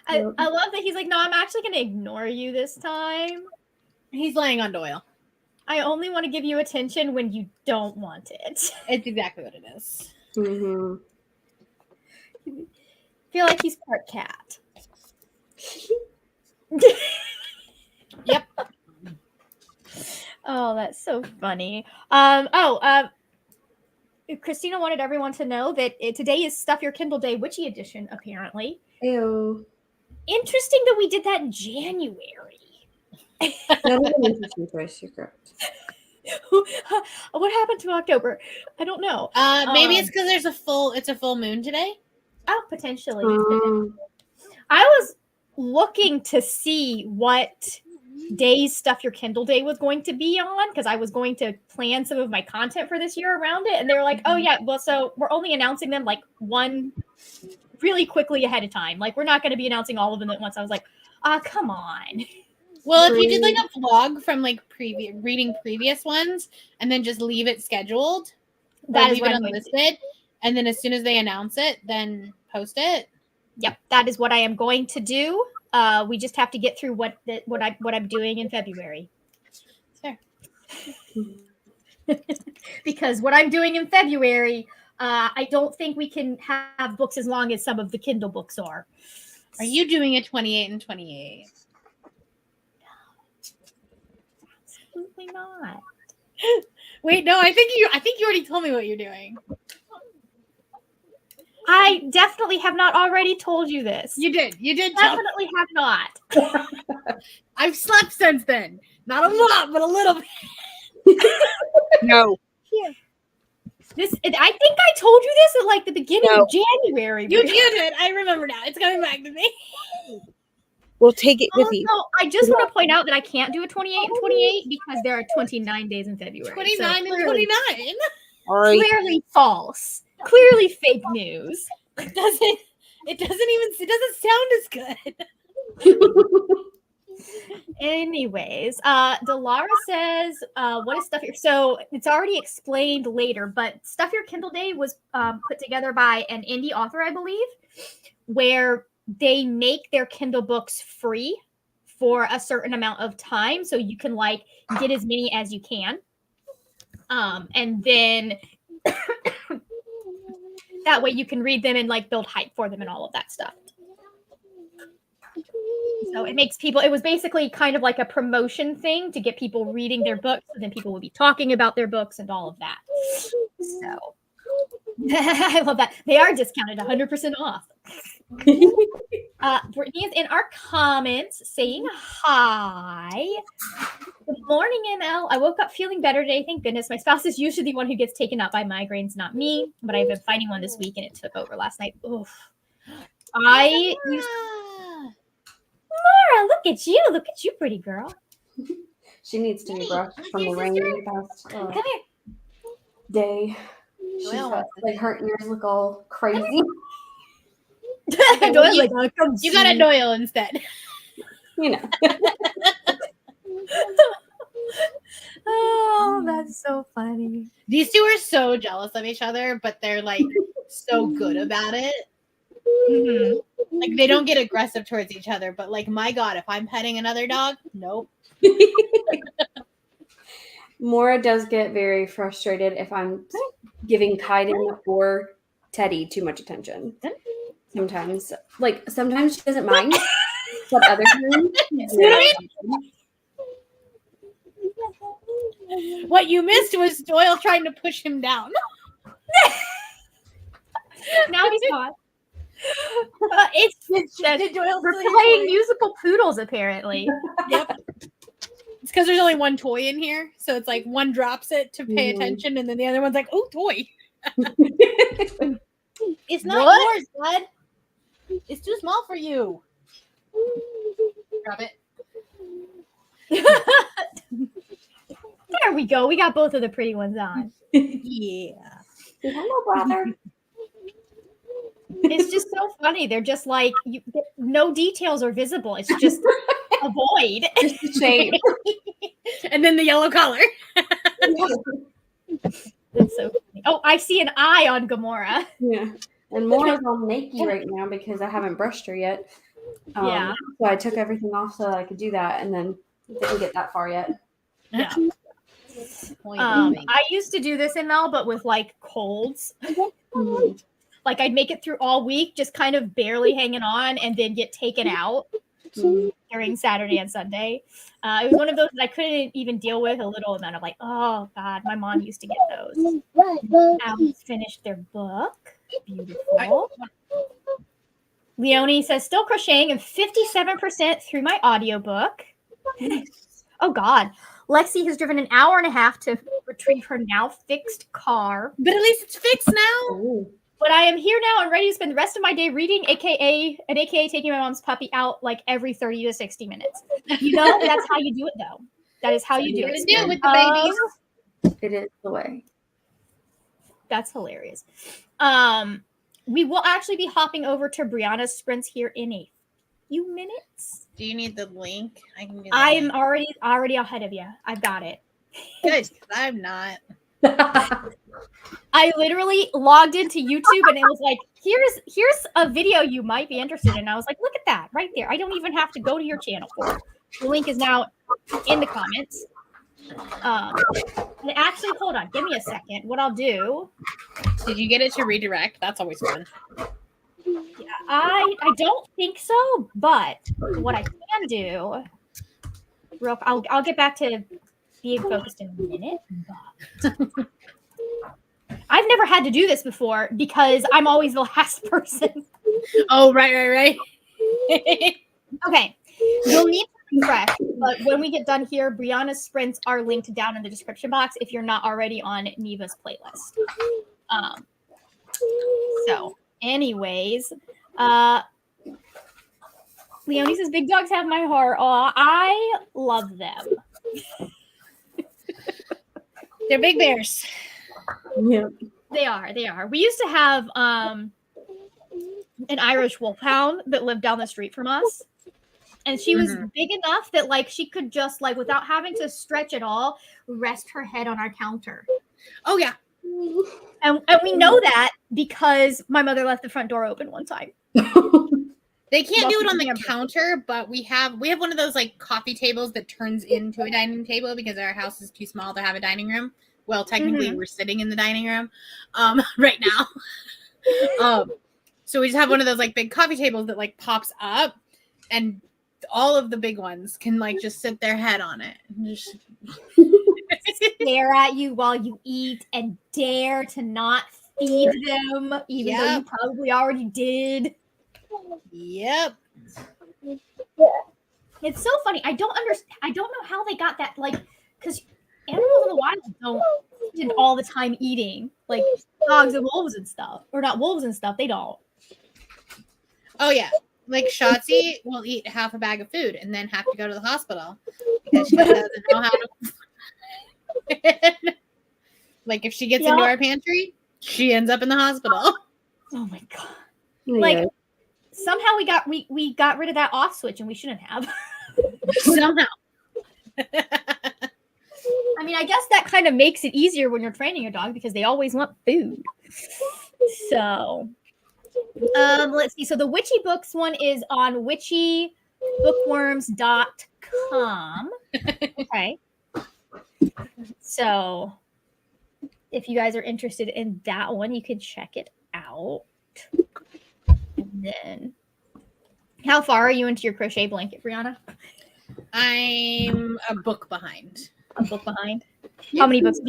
[SPEAKER 1] I love that he's like, no, I'm actually going to ignore you this time.
[SPEAKER 2] He's laying on Doyle.
[SPEAKER 1] I only want to give you attention when you don't want it.
[SPEAKER 2] It's exactly what it is.
[SPEAKER 5] Mm-hmm.
[SPEAKER 1] feel like he's part cat.
[SPEAKER 2] Yep.
[SPEAKER 1] Oh, that's so funny. Christina wanted everyone to know that today is Stuff Your Kindle Day Witchy Edition, apparently.
[SPEAKER 5] Ew.
[SPEAKER 1] Interesting that we did that in January.
[SPEAKER 5] That is an interesting choice. You're correct.
[SPEAKER 1] What happened to October? I don't know.
[SPEAKER 2] Maybe it's because it's a full moon today.
[SPEAKER 1] Oh, potentially. I was looking to see what days Stuff Your Kindle Day was going to be on, because I was going to plan some of my content for this year around it, and they were like, oh yeah, well, so we're only announcing them like one really quickly ahead of time. Like, we're not going to be announcing all of them at once. I was like, come on.
[SPEAKER 2] Well, if you did like a vlog from like reading previous ones and then just leave it scheduled,
[SPEAKER 1] That is
[SPEAKER 2] leave
[SPEAKER 1] what
[SPEAKER 2] it
[SPEAKER 1] I'm going to do.
[SPEAKER 2] unlisted, and then as soon as they announce it, then post it.
[SPEAKER 1] Yep, that is what I am going to do. We just have to get through what I'm doing in February.
[SPEAKER 2] Fair.
[SPEAKER 1] Because what I'm doing in February, I don't think we can have books as long as some of the Kindle books are.
[SPEAKER 2] Are you doing a 28 and 28?
[SPEAKER 1] Absolutely not.
[SPEAKER 2] Wait, no, I think you already told me what you're doing.
[SPEAKER 1] I definitely have not already told you this.
[SPEAKER 2] You did tell me.
[SPEAKER 1] Definitely have not.
[SPEAKER 2] I've slept since then. Not a lot, but a little bit.
[SPEAKER 3] No.
[SPEAKER 1] I think I told you this at like the beginning of January.
[SPEAKER 2] You did. I remember now. It's coming back to me.
[SPEAKER 3] We'll take it with you.
[SPEAKER 1] Also, I just want to point out that I can't do a 28 and 28 because there are 29 days in February.
[SPEAKER 2] 29
[SPEAKER 1] so
[SPEAKER 2] and 29.
[SPEAKER 3] All right.
[SPEAKER 1] Clearly false. Clearly fake news.
[SPEAKER 2] It doesn't sound as good.
[SPEAKER 1] Anyways, Delara says, what is Stuff Your... So it's already explained later, but Stuff Your Kindle Day was put together by an indie author, I believe, where they make their Kindle books free for a certain amount of time. So you can like get as many as you can. And then that way you can read them and like build hype for them and all of that stuff. So it makes people, it was basically kind of like a promotion thing to get people reading their books, and then people would be talking about their books and all of that. So I love that. They are discounted 100% off. Brittany is in our comments saying hi. Good morning, ML. I woke up feeling better today. Thank goodness. My spouse is usually the one who gets taken out by migraines, not me. But I've been fighting one this week and it took over last night. Oof. Laura, look at you. Look at you, pretty girl.
[SPEAKER 5] She needs to be brushed from the rain the past
[SPEAKER 1] Come here.
[SPEAKER 5] day. She's got, like, her ears look all crazy.
[SPEAKER 1] Doyle's like,
[SPEAKER 2] You got a Doyle instead.
[SPEAKER 5] You know.
[SPEAKER 1] Oh, that's so funny.
[SPEAKER 2] These two are so jealous of each other, but they're like so good about it.
[SPEAKER 1] Mm-hmm.
[SPEAKER 2] Like they don't get aggressive towards each other, but like, my God, if I'm petting another dog, nope.
[SPEAKER 5] Mora does get very frustrated if I'm giving Kaiden or Teddy too much attention. Sometimes she doesn't mind, but other times.
[SPEAKER 2] What you missed was Doyle trying to push him down.
[SPEAKER 1] Now he's gone. We're playing musical poodles, apparently.
[SPEAKER 2] Yep. It's because there's only one toy in here, so it's like one drops it to pay attention, and then the other one's like, "Oh, toy." It's not yours, bud. It's too small for you. Drop it.
[SPEAKER 1] There we go. We got both of the pretty ones on.
[SPEAKER 2] Yeah.
[SPEAKER 5] Hello, brother.
[SPEAKER 1] It's just so funny. They're just like, no details are visible. It's just a void.
[SPEAKER 5] Just the shape.
[SPEAKER 2] And then the yellow color.
[SPEAKER 1] It's so funny. Oh, I see an eye on Gamora.
[SPEAKER 5] Yeah. And Mora's all naked right now because I haven't brushed her yet.
[SPEAKER 1] Yeah.
[SPEAKER 5] So I took everything off so that I could do that, and then didn't get that far yet.
[SPEAKER 1] Yeah. I used to do this ML, but with like colds.
[SPEAKER 5] Mm-hmm.
[SPEAKER 1] Like I'd make it through all week, just kind of barely hanging on, and then get taken out during Saturday and Sunday. It was one of those that I couldn't even deal with a little amount of like, oh God, my mom used to get those. Alex finished their book. Beautiful. Leonie says, still crocheting and 57% through my audiobook. Oh God. Lexi has driven an hour and a half to retrieve her now fixed car.
[SPEAKER 2] But at least it's fixed now.
[SPEAKER 5] Ooh.
[SPEAKER 1] But I am here now and ready to spend the rest of my day reading, aka taking my mom's puppy out like every 30 to 60 minutes. You know, that's how you do it though. That is how you do it.
[SPEAKER 2] Do it with the babies.
[SPEAKER 5] It is the way.
[SPEAKER 1] That's hilarious. We will actually be hopping over to Brianna's sprints here in a few minutes.
[SPEAKER 2] Do you need the link? I can.
[SPEAKER 1] I am already ahead of you. I've got it.
[SPEAKER 2] Good. I'm not.
[SPEAKER 1] I literally logged into YouTube and it was like, here's a video you might be interested in. I was like, look at that right there. I don't even have to go to your channel for it. The link is now in the comments. And actually, hold on, give me a second. What I'll do.
[SPEAKER 2] Did you get it to redirect? That's always fun.
[SPEAKER 1] Yeah, I don't think so, but what I can do, I'll get back to being focused in a minute. But I've never had to do this before because I'm always the last person.
[SPEAKER 2] Oh, right.
[SPEAKER 1] Okay, you'll need to refresh, but when we get done here, Brianna's sprints are linked down in the description box if you're not already on Neva's playlist. So, anyways, Leonie says, big dogs have my heart. Aw, I love them.
[SPEAKER 2] They're big bears.
[SPEAKER 5] Yeah.
[SPEAKER 1] They are. We used to have an Irish wolfhound that lived down the street from us. And she was big enough that like she could just like without having to stretch at all, rest her head on our counter.
[SPEAKER 2] Oh yeah.
[SPEAKER 1] And we know that because my mother left the front door open one time.
[SPEAKER 2] They can't do it on the counter, but we have one of those like coffee tables that turns into a dining table because our house is too small to have a dining room. Well, technically we're sitting in the dining room right now. So we just have one of those like big coffee tables that like pops up and all of the big ones can like just sit their head on it. Just
[SPEAKER 1] stare at you while you eat and dare to not feed them, even though you probably already did.
[SPEAKER 2] Yep.
[SPEAKER 1] It's so funny. I don't know how they got that, like, because animals in the wild don't spend all the time eating, like dogs and wolves and stuff, or not wolves and stuff. They don't.
[SPEAKER 2] Oh yeah. Like Shotzi will eat half a bag of food and then have to go to the hospital because she doesn't know how to. Like if she gets into our pantry, she ends up in the hospital.
[SPEAKER 1] Oh my god! Like somehow we got rid of that off switch and we shouldn't have.
[SPEAKER 2] Somehow.
[SPEAKER 1] I mean, I guess that kind of makes it easier when you're training your dog because they always want food. So. Let's see. So the Witchy Books one is on witchybookworms.com. Okay. So if you guys are interested in that one, you can check it out. And then how far are you into your crochet blanket, Brianna?
[SPEAKER 2] I'm a book behind.
[SPEAKER 1] A book behind? How many books?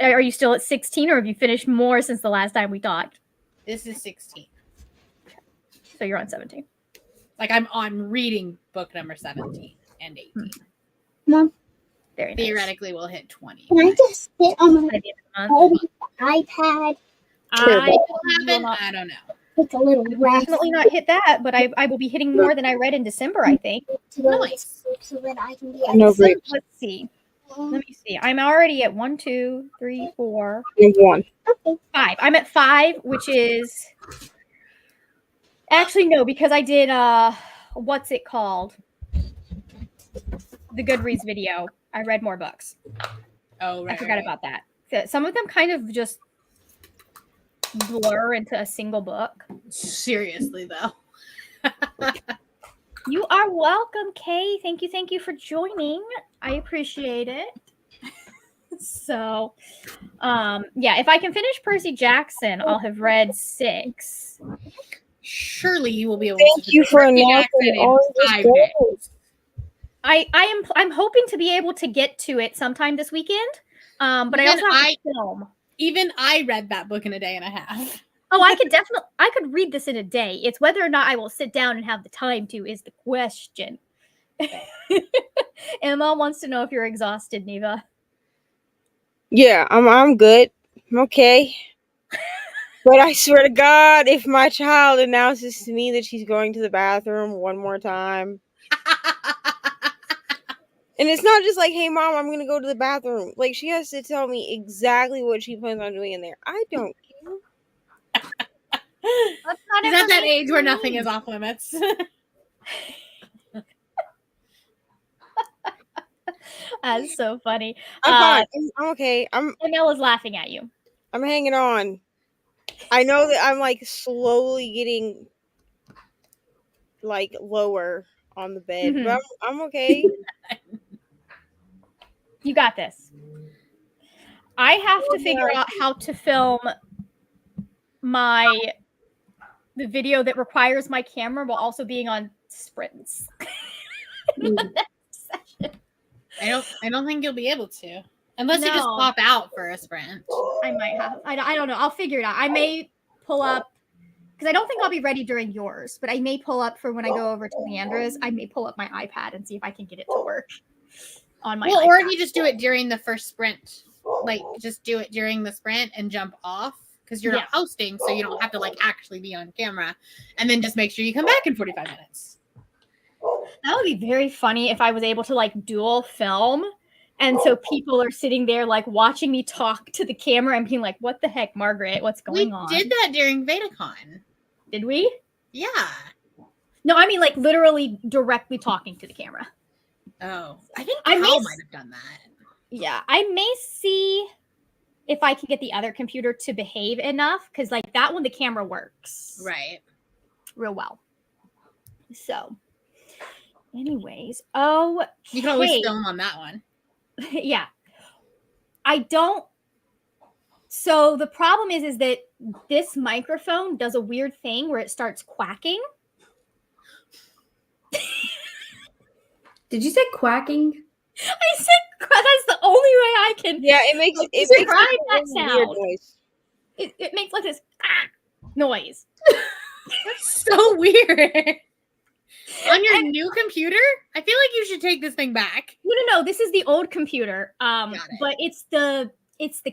[SPEAKER 1] Are you still at 16 or have you finished more since the last time we talked?
[SPEAKER 2] This is 16.
[SPEAKER 1] So you're on 17.
[SPEAKER 2] Like I'm reading book number 17 and 18.
[SPEAKER 4] Mom,
[SPEAKER 1] very nice.
[SPEAKER 2] Theoretically, we'll hit 20.
[SPEAKER 4] can I just sit on my iPad?
[SPEAKER 2] I don't know.
[SPEAKER 4] It's a little rest.
[SPEAKER 1] Definitely not hit that, but I will be hitting more than I read in December, I think.
[SPEAKER 2] Nice.
[SPEAKER 4] So that I can be
[SPEAKER 1] Let's see. Let me see. I'm already at 1, 2, 3, 4.
[SPEAKER 3] 1.
[SPEAKER 1] 5. I'm at 5, which is actually no, because I did what's it called? The Goodreads video. I read more books.
[SPEAKER 2] Oh, right.
[SPEAKER 1] I forgot about that. So some of them kind of just blur into a single book.
[SPEAKER 2] Seriously, though.
[SPEAKER 1] You are welcome, Kay. Thank you for joining. I appreciate it. So, yeah, if I can finish Percy Jackson, I'll have read 6.
[SPEAKER 2] Surely you will be able
[SPEAKER 3] Thank
[SPEAKER 2] to
[SPEAKER 3] you for
[SPEAKER 2] Percy
[SPEAKER 3] announcing
[SPEAKER 2] Jackson in
[SPEAKER 3] all this
[SPEAKER 2] 5
[SPEAKER 3] gold.
[SPEAKER 2] days.
[SPEAKER 1] I'm hoping to be able to get to it sometime this weekend. But I also have to film.
[SPEAKER 2] Even I read that book in a day and a half.
[SPEAKER 1] Oh, I could read this in a day. It's whether or not I will sit down and have the time to is the question. Emma wants to know if you're exhausted, Neva.
[SPEAKER 3] Yeah, I'm good. I'm okay. But I swear to God, if my child announces to me that she's going to the bathroom one more time, and it's not just like, hey mom, I'm gonna go to the bathroom. Like, she has to tell me exactly what she plans on doing in there. I don't care.
[SPEAKER 2] She's at that age where nothing is off limits.
[SPEAKER 1] That's so funny.
[SPEAKER 3] I'm fine. I'm okay.
[SPEAKER 1] Ella's laughing at you.
[SPEAKER 3] I'm hanging on. I know that I'm like slowly getting like lower on the bed, but I'm okay.
[SPEAKER 1] You got this. I have to figure out how to film the video that requires my camera while also being on sprints.
[SPEAKER 2] I don't think you'll be able to. Unless you just
[SPEAKER 1] No.
[SPEAKER 2] pop out for a sprint.
[SPEAKER 1] I might have. I don't know. I'll figure it out. I may pull up, because I don't think I'll be ready during yours, but I may pull up for when I go over to Leandra's. I may pull up my iPad and see if I can get it to work on my iPad.
[SPEAKER 2] Or if you just do it during the first sprint. Like, just do it during the sprint and jump off. Because you're not hosting, so you don't have to, like, actually be on camera. And then just make sure you come back in 45 minutes.
[SPEAKER 1] That would be very funny if I was able to, like, dual film. And so people are sitting there, like, watching me talk to the camera and being like, what the heck, Margaret? What's going on?
[SPEAKER 2] We did that during VedaCon.
[SPEAKER 1] Did we?
[SPEAKER 2] Yeah.
[SPEAKER 1] No, I mean, like, literally directly talking to the camera.
[SPEAKER 2] Oh. I think Cal might have done that.
[SPEAKER 1] Yeah. I may see if I can get the other computer to behave enough. Because, like, that one, the camera works.
[SPEAKER 2] Right.
[SPEAKER 1] Real well. So, anyways. Oh,
[SPEAKER 2] you can always film on that one.
[SPEAKER 1] Yeah. I don't. So the problem is that this microphone does a weird thing where it starts quacking.
[SPEAKER 5] Did you say quacking?
[SPEAKER 1] I said that's the only way I can.
[SPEAKER 3] Yeah, it makes
[SPEAKER 1] describe that sound.
[SPEAKER 3] Noise.
[SPEAKER 1] It makes like this noise.
[SPEAKER 2] That's so weird. On your new computer? I feel like you should take this thing back.
[SPEAKER 1] No. This is the old computer. But it's the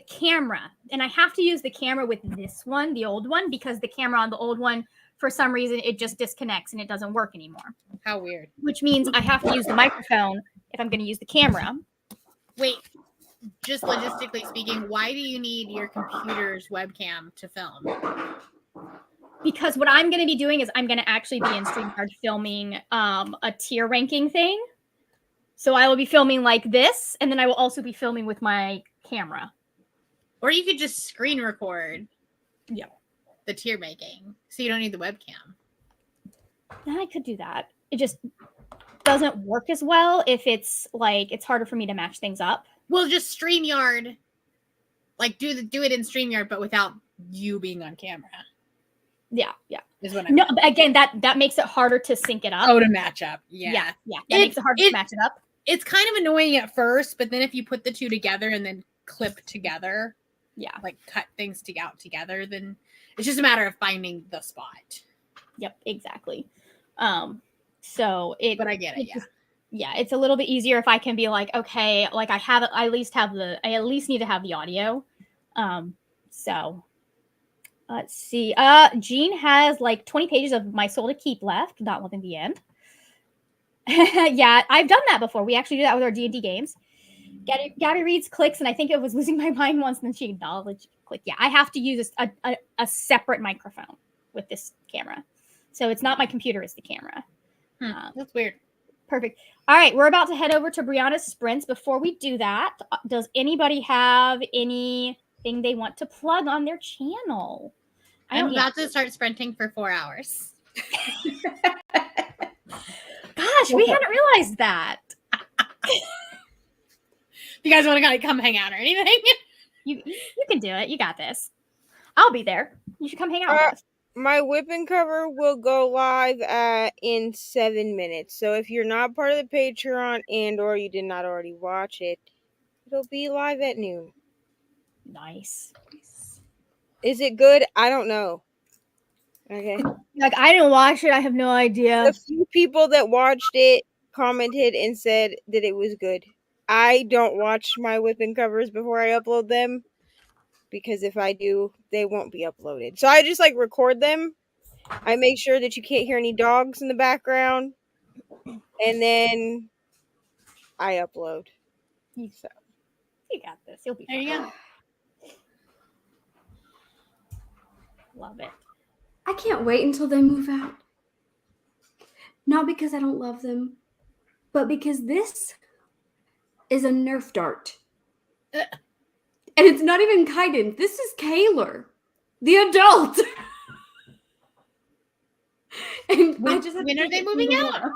[SPEAKER 1] camera. And I have to use the camera with this one, the old one, because the camera on the old one, for some reason, it just disconnects and it doesn't work anymore.
[SPEAKER 2] How weird.
[SPEAKER 1] Which means I have to use the microphone if I'm going to use the camera.
[SPEAKER 2] Wait, just logistically speaking, why do you need your computer's webcam to film?
[SPEAKER 1] Because what I'm going to be doing is I'm going to actually be in StreamYard filming a tier ranking thing. So I will be filming like this, and then I will also be filming with my camera.
[SPEAKER 2] Or you could just screen record the tier making, so you don't need the webcam.
[SPEAKER 1] I could do that. It just doesn't work as well if it's like, it's harder for me to match things up.
[SPEAKER 2] Well, just StreamYard, like do it in StreamYard, but without you being on camera.
[SPEAKER 1] Yeah.
[SPEAKER 2] Is what
[SPEAKER 1] No, but again, that makes it harder to sync it up.
[SPEAKER 2] Oh, to match up. Yeah.
[SPEAKER 1] That makes it harder to match it up.
[SPEAKER 2] It's kind of annoying at first, but then if you put the two together and then clip together, like cut things out together, then it's just a matter of finding the spot.
[SPEAKER 1] Yep, exactly.
[SPEAKER 2] But I get it.
[SPEAKER 1] It's a little bit easier if I can be like, okay, like I at least need to have the audio. So let's see. Jean has like 20 pages of My Soul to Keep left, not living the end. Yeah, I've done that before. We actually do that with our D&D games. Gabby reads clicks, and I think it was losing my mind once, and then she acknowledged click. Yeah, I have to use a separate microphone with this camera. So it's not my computer, it's the camera.
[SPEAKER 2] That's weird.
[SPEAKER 1] Perfect. All right, we're about to head over to Brianna's sprints. Before we do that, does anybody have anything they want to plug on their channel?
[SPEAKER 2] I'm about to start sprinting for 4 hours.
[SPEAKER 1] Gosh, we hadn't realized that.
[SPEAKER 2] you guys want to come hang out or anything?
[SPEAKER 1] You can do it. You got this. I'll be there. You should come hang out with us.
[SPEAKER 3] My whipping cover will go live in 7 minutes. So if you're not part of the Patreon and or you did not already watch it, it'll be live at noon.
[SPEAKER 1] Nice.
[SPEAKER 3] Is it good? I don't know. Okay.
[SPEAKER 1] Like, I didn't watch it. I have no idea.
[SPEAKER 3] The few people that watched it commented and said that it was good. I don't watch my whipping covers before I upload them, because if I do, they won't be uploaded. So I just like record them. I make sure that you can't hear any dogs in the background, and then I upload. So
[SPEAKER 1] You got this. You'll be
[SPEAKER 2] There
[SPEAKER 1] fine.
[SPEAKER 2] you go.
[SPEAKER 1] Love it.
[SPEAKER 5] I can't wait until they move out. Not because I don't love them, but because this is a Nerf dart. And it's not even Kaiden. This is Kaylor, the adult. And
[SPEAKER 2] When are they moving out?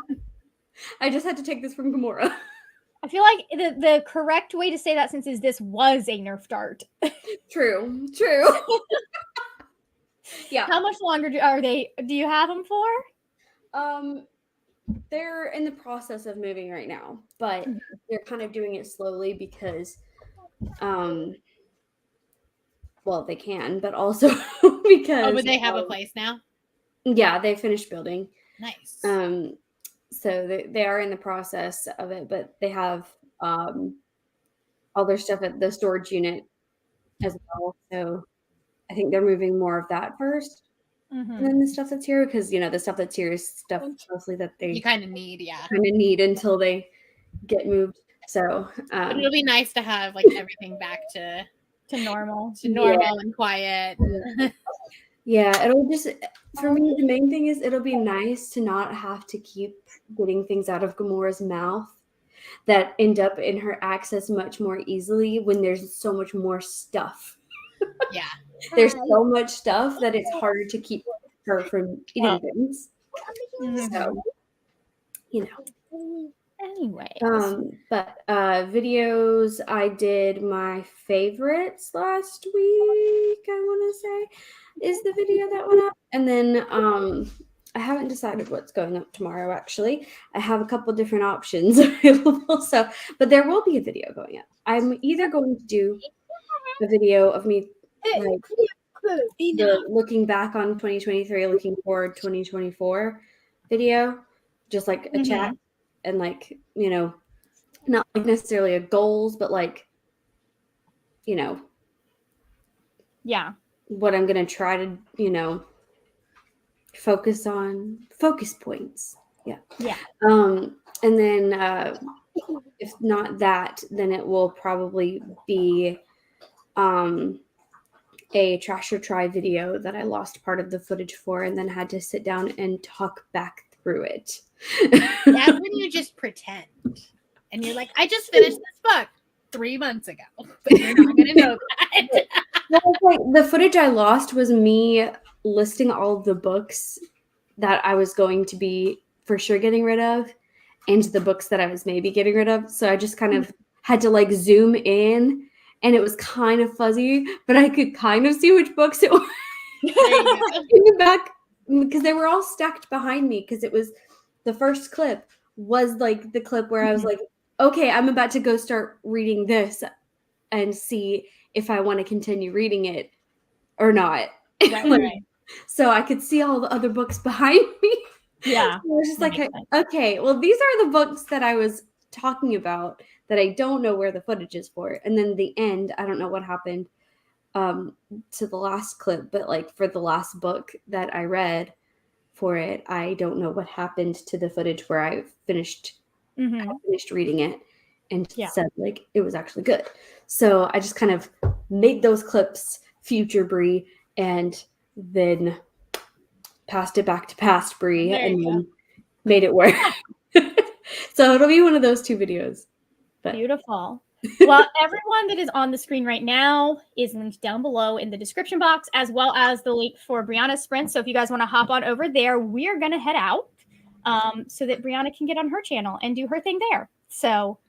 [SPEAKER 5] I just had to take this from Gamora.
[SPEAKER 1] I feel like the correct way to say that sentence is this was a Nerf dart.
[SPEAKER 5] True. Yeah.
[SPEAKER 1] How much longer do you have them for?
[SPEAKER 5] They're in the process of moving right now, but they're kind of doing it slowly because well, they can, but also because
[SPEAKER 2] Oh, but they have a place now?
[SPEAKER 5] Yeah, they finished building.
[SPEAKER 2] Nice.
[SPEAKER 5] So they are in the process of it, but they have all their stuff at the storage unit as well. So I think they're moving more of that first, and then the stuff that's here, because the stuff that's here is stuff mostly that they
[SPEAKER 2] You kind of need,
[SPEAKER 5] until they get moved. So
[SPEAKER 2] but it'll be nice to have like everything back to
[SPEAKER 1] normal.
[SPEAKER 2] and quiet.
[SPEAKER 5] yeah, it'll just, for me, the main thing is it'll be nice to not have to keep getting things out of Gamora's mouth that end up in her access much more easily when there's so much more stuff.
[SPEAKER 2] Yeah.
[SPEAKER 5] There's so much stuff that it's harder to keep her from eating things. So,
[SPEAKER 1] Anyway.
[SPEAKER 5] But videos, I did my favorites last week, I want to say, is the video that went up. And then I haven't decided what's going up tomorrow, actually. I have a couple different options available. But there will be a video going up. I'm either going to do a video of me like looking back on 2023, looking forward 2024 video, just like a chat, and like, not like necessarily a goals, but like,
[SPEAKER 1] Yeah.
[SPEAKER 5] what I'm going to try to, focus points. Yeah. And then if not that, then it will probably be a trash or try video that I lost part of the footage for and then had to sit down and talk back through it.
[SPEAKER 2] That's when you just pretend. And you're like, I just finished this book 3 months ago. But you're not going to know that.
[SPEAKER 5] The footage I lost was me listing all of the books that I was going to be for sure getting rid of and the books that I was maybe getting rid of. So I just kind of had to like zoom in, and it was kind of fuzzy, but I could kind of see which books it was in the back, because they were all stacked behind me, because it was the first clip was like the clip where I was like, okay, I'm about to go start reading this and see if I want to continue reading it or not.
[SPEAKER 1] Right.
[SPEAKER 5] So I could see all the other books behind me.
[SPEAKER 1] Yeah.
[SPEAKER 5] I was just like, okay, well, these are the books that I was talking about that I don't know where the footage is for. And then the end, I don't know what happened to the last clip, but like for the last book that I read for it, I don't know what happened to the footage where I finished reading it and said like it was actually good. So I just kind of made those clips future Bree and then passed it back to past Bree and then made it work. So it'll be one of those two videos. But.
[SPEAKER 1] Beautiful. Well, everyone that is on the screen right now is linked down below in the description box, as well as the link for Brianna's sprint. So if you guys want to hop on over there, we're going to head out so that Brianna can get on her channel and do her thing there. So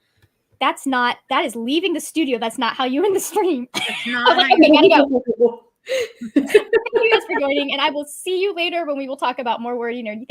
[SPEAKER 1] that is leaving the studio. That's not how you end the stream.
[SPEAKER 2] It's
[SPEAKER 1] I was
[SPEAKER 2] not.
[SPEAKER 1] like, okay, gotta go. Thank you guys for joining, and I will see you later when we will talk about more wordy nerdy things.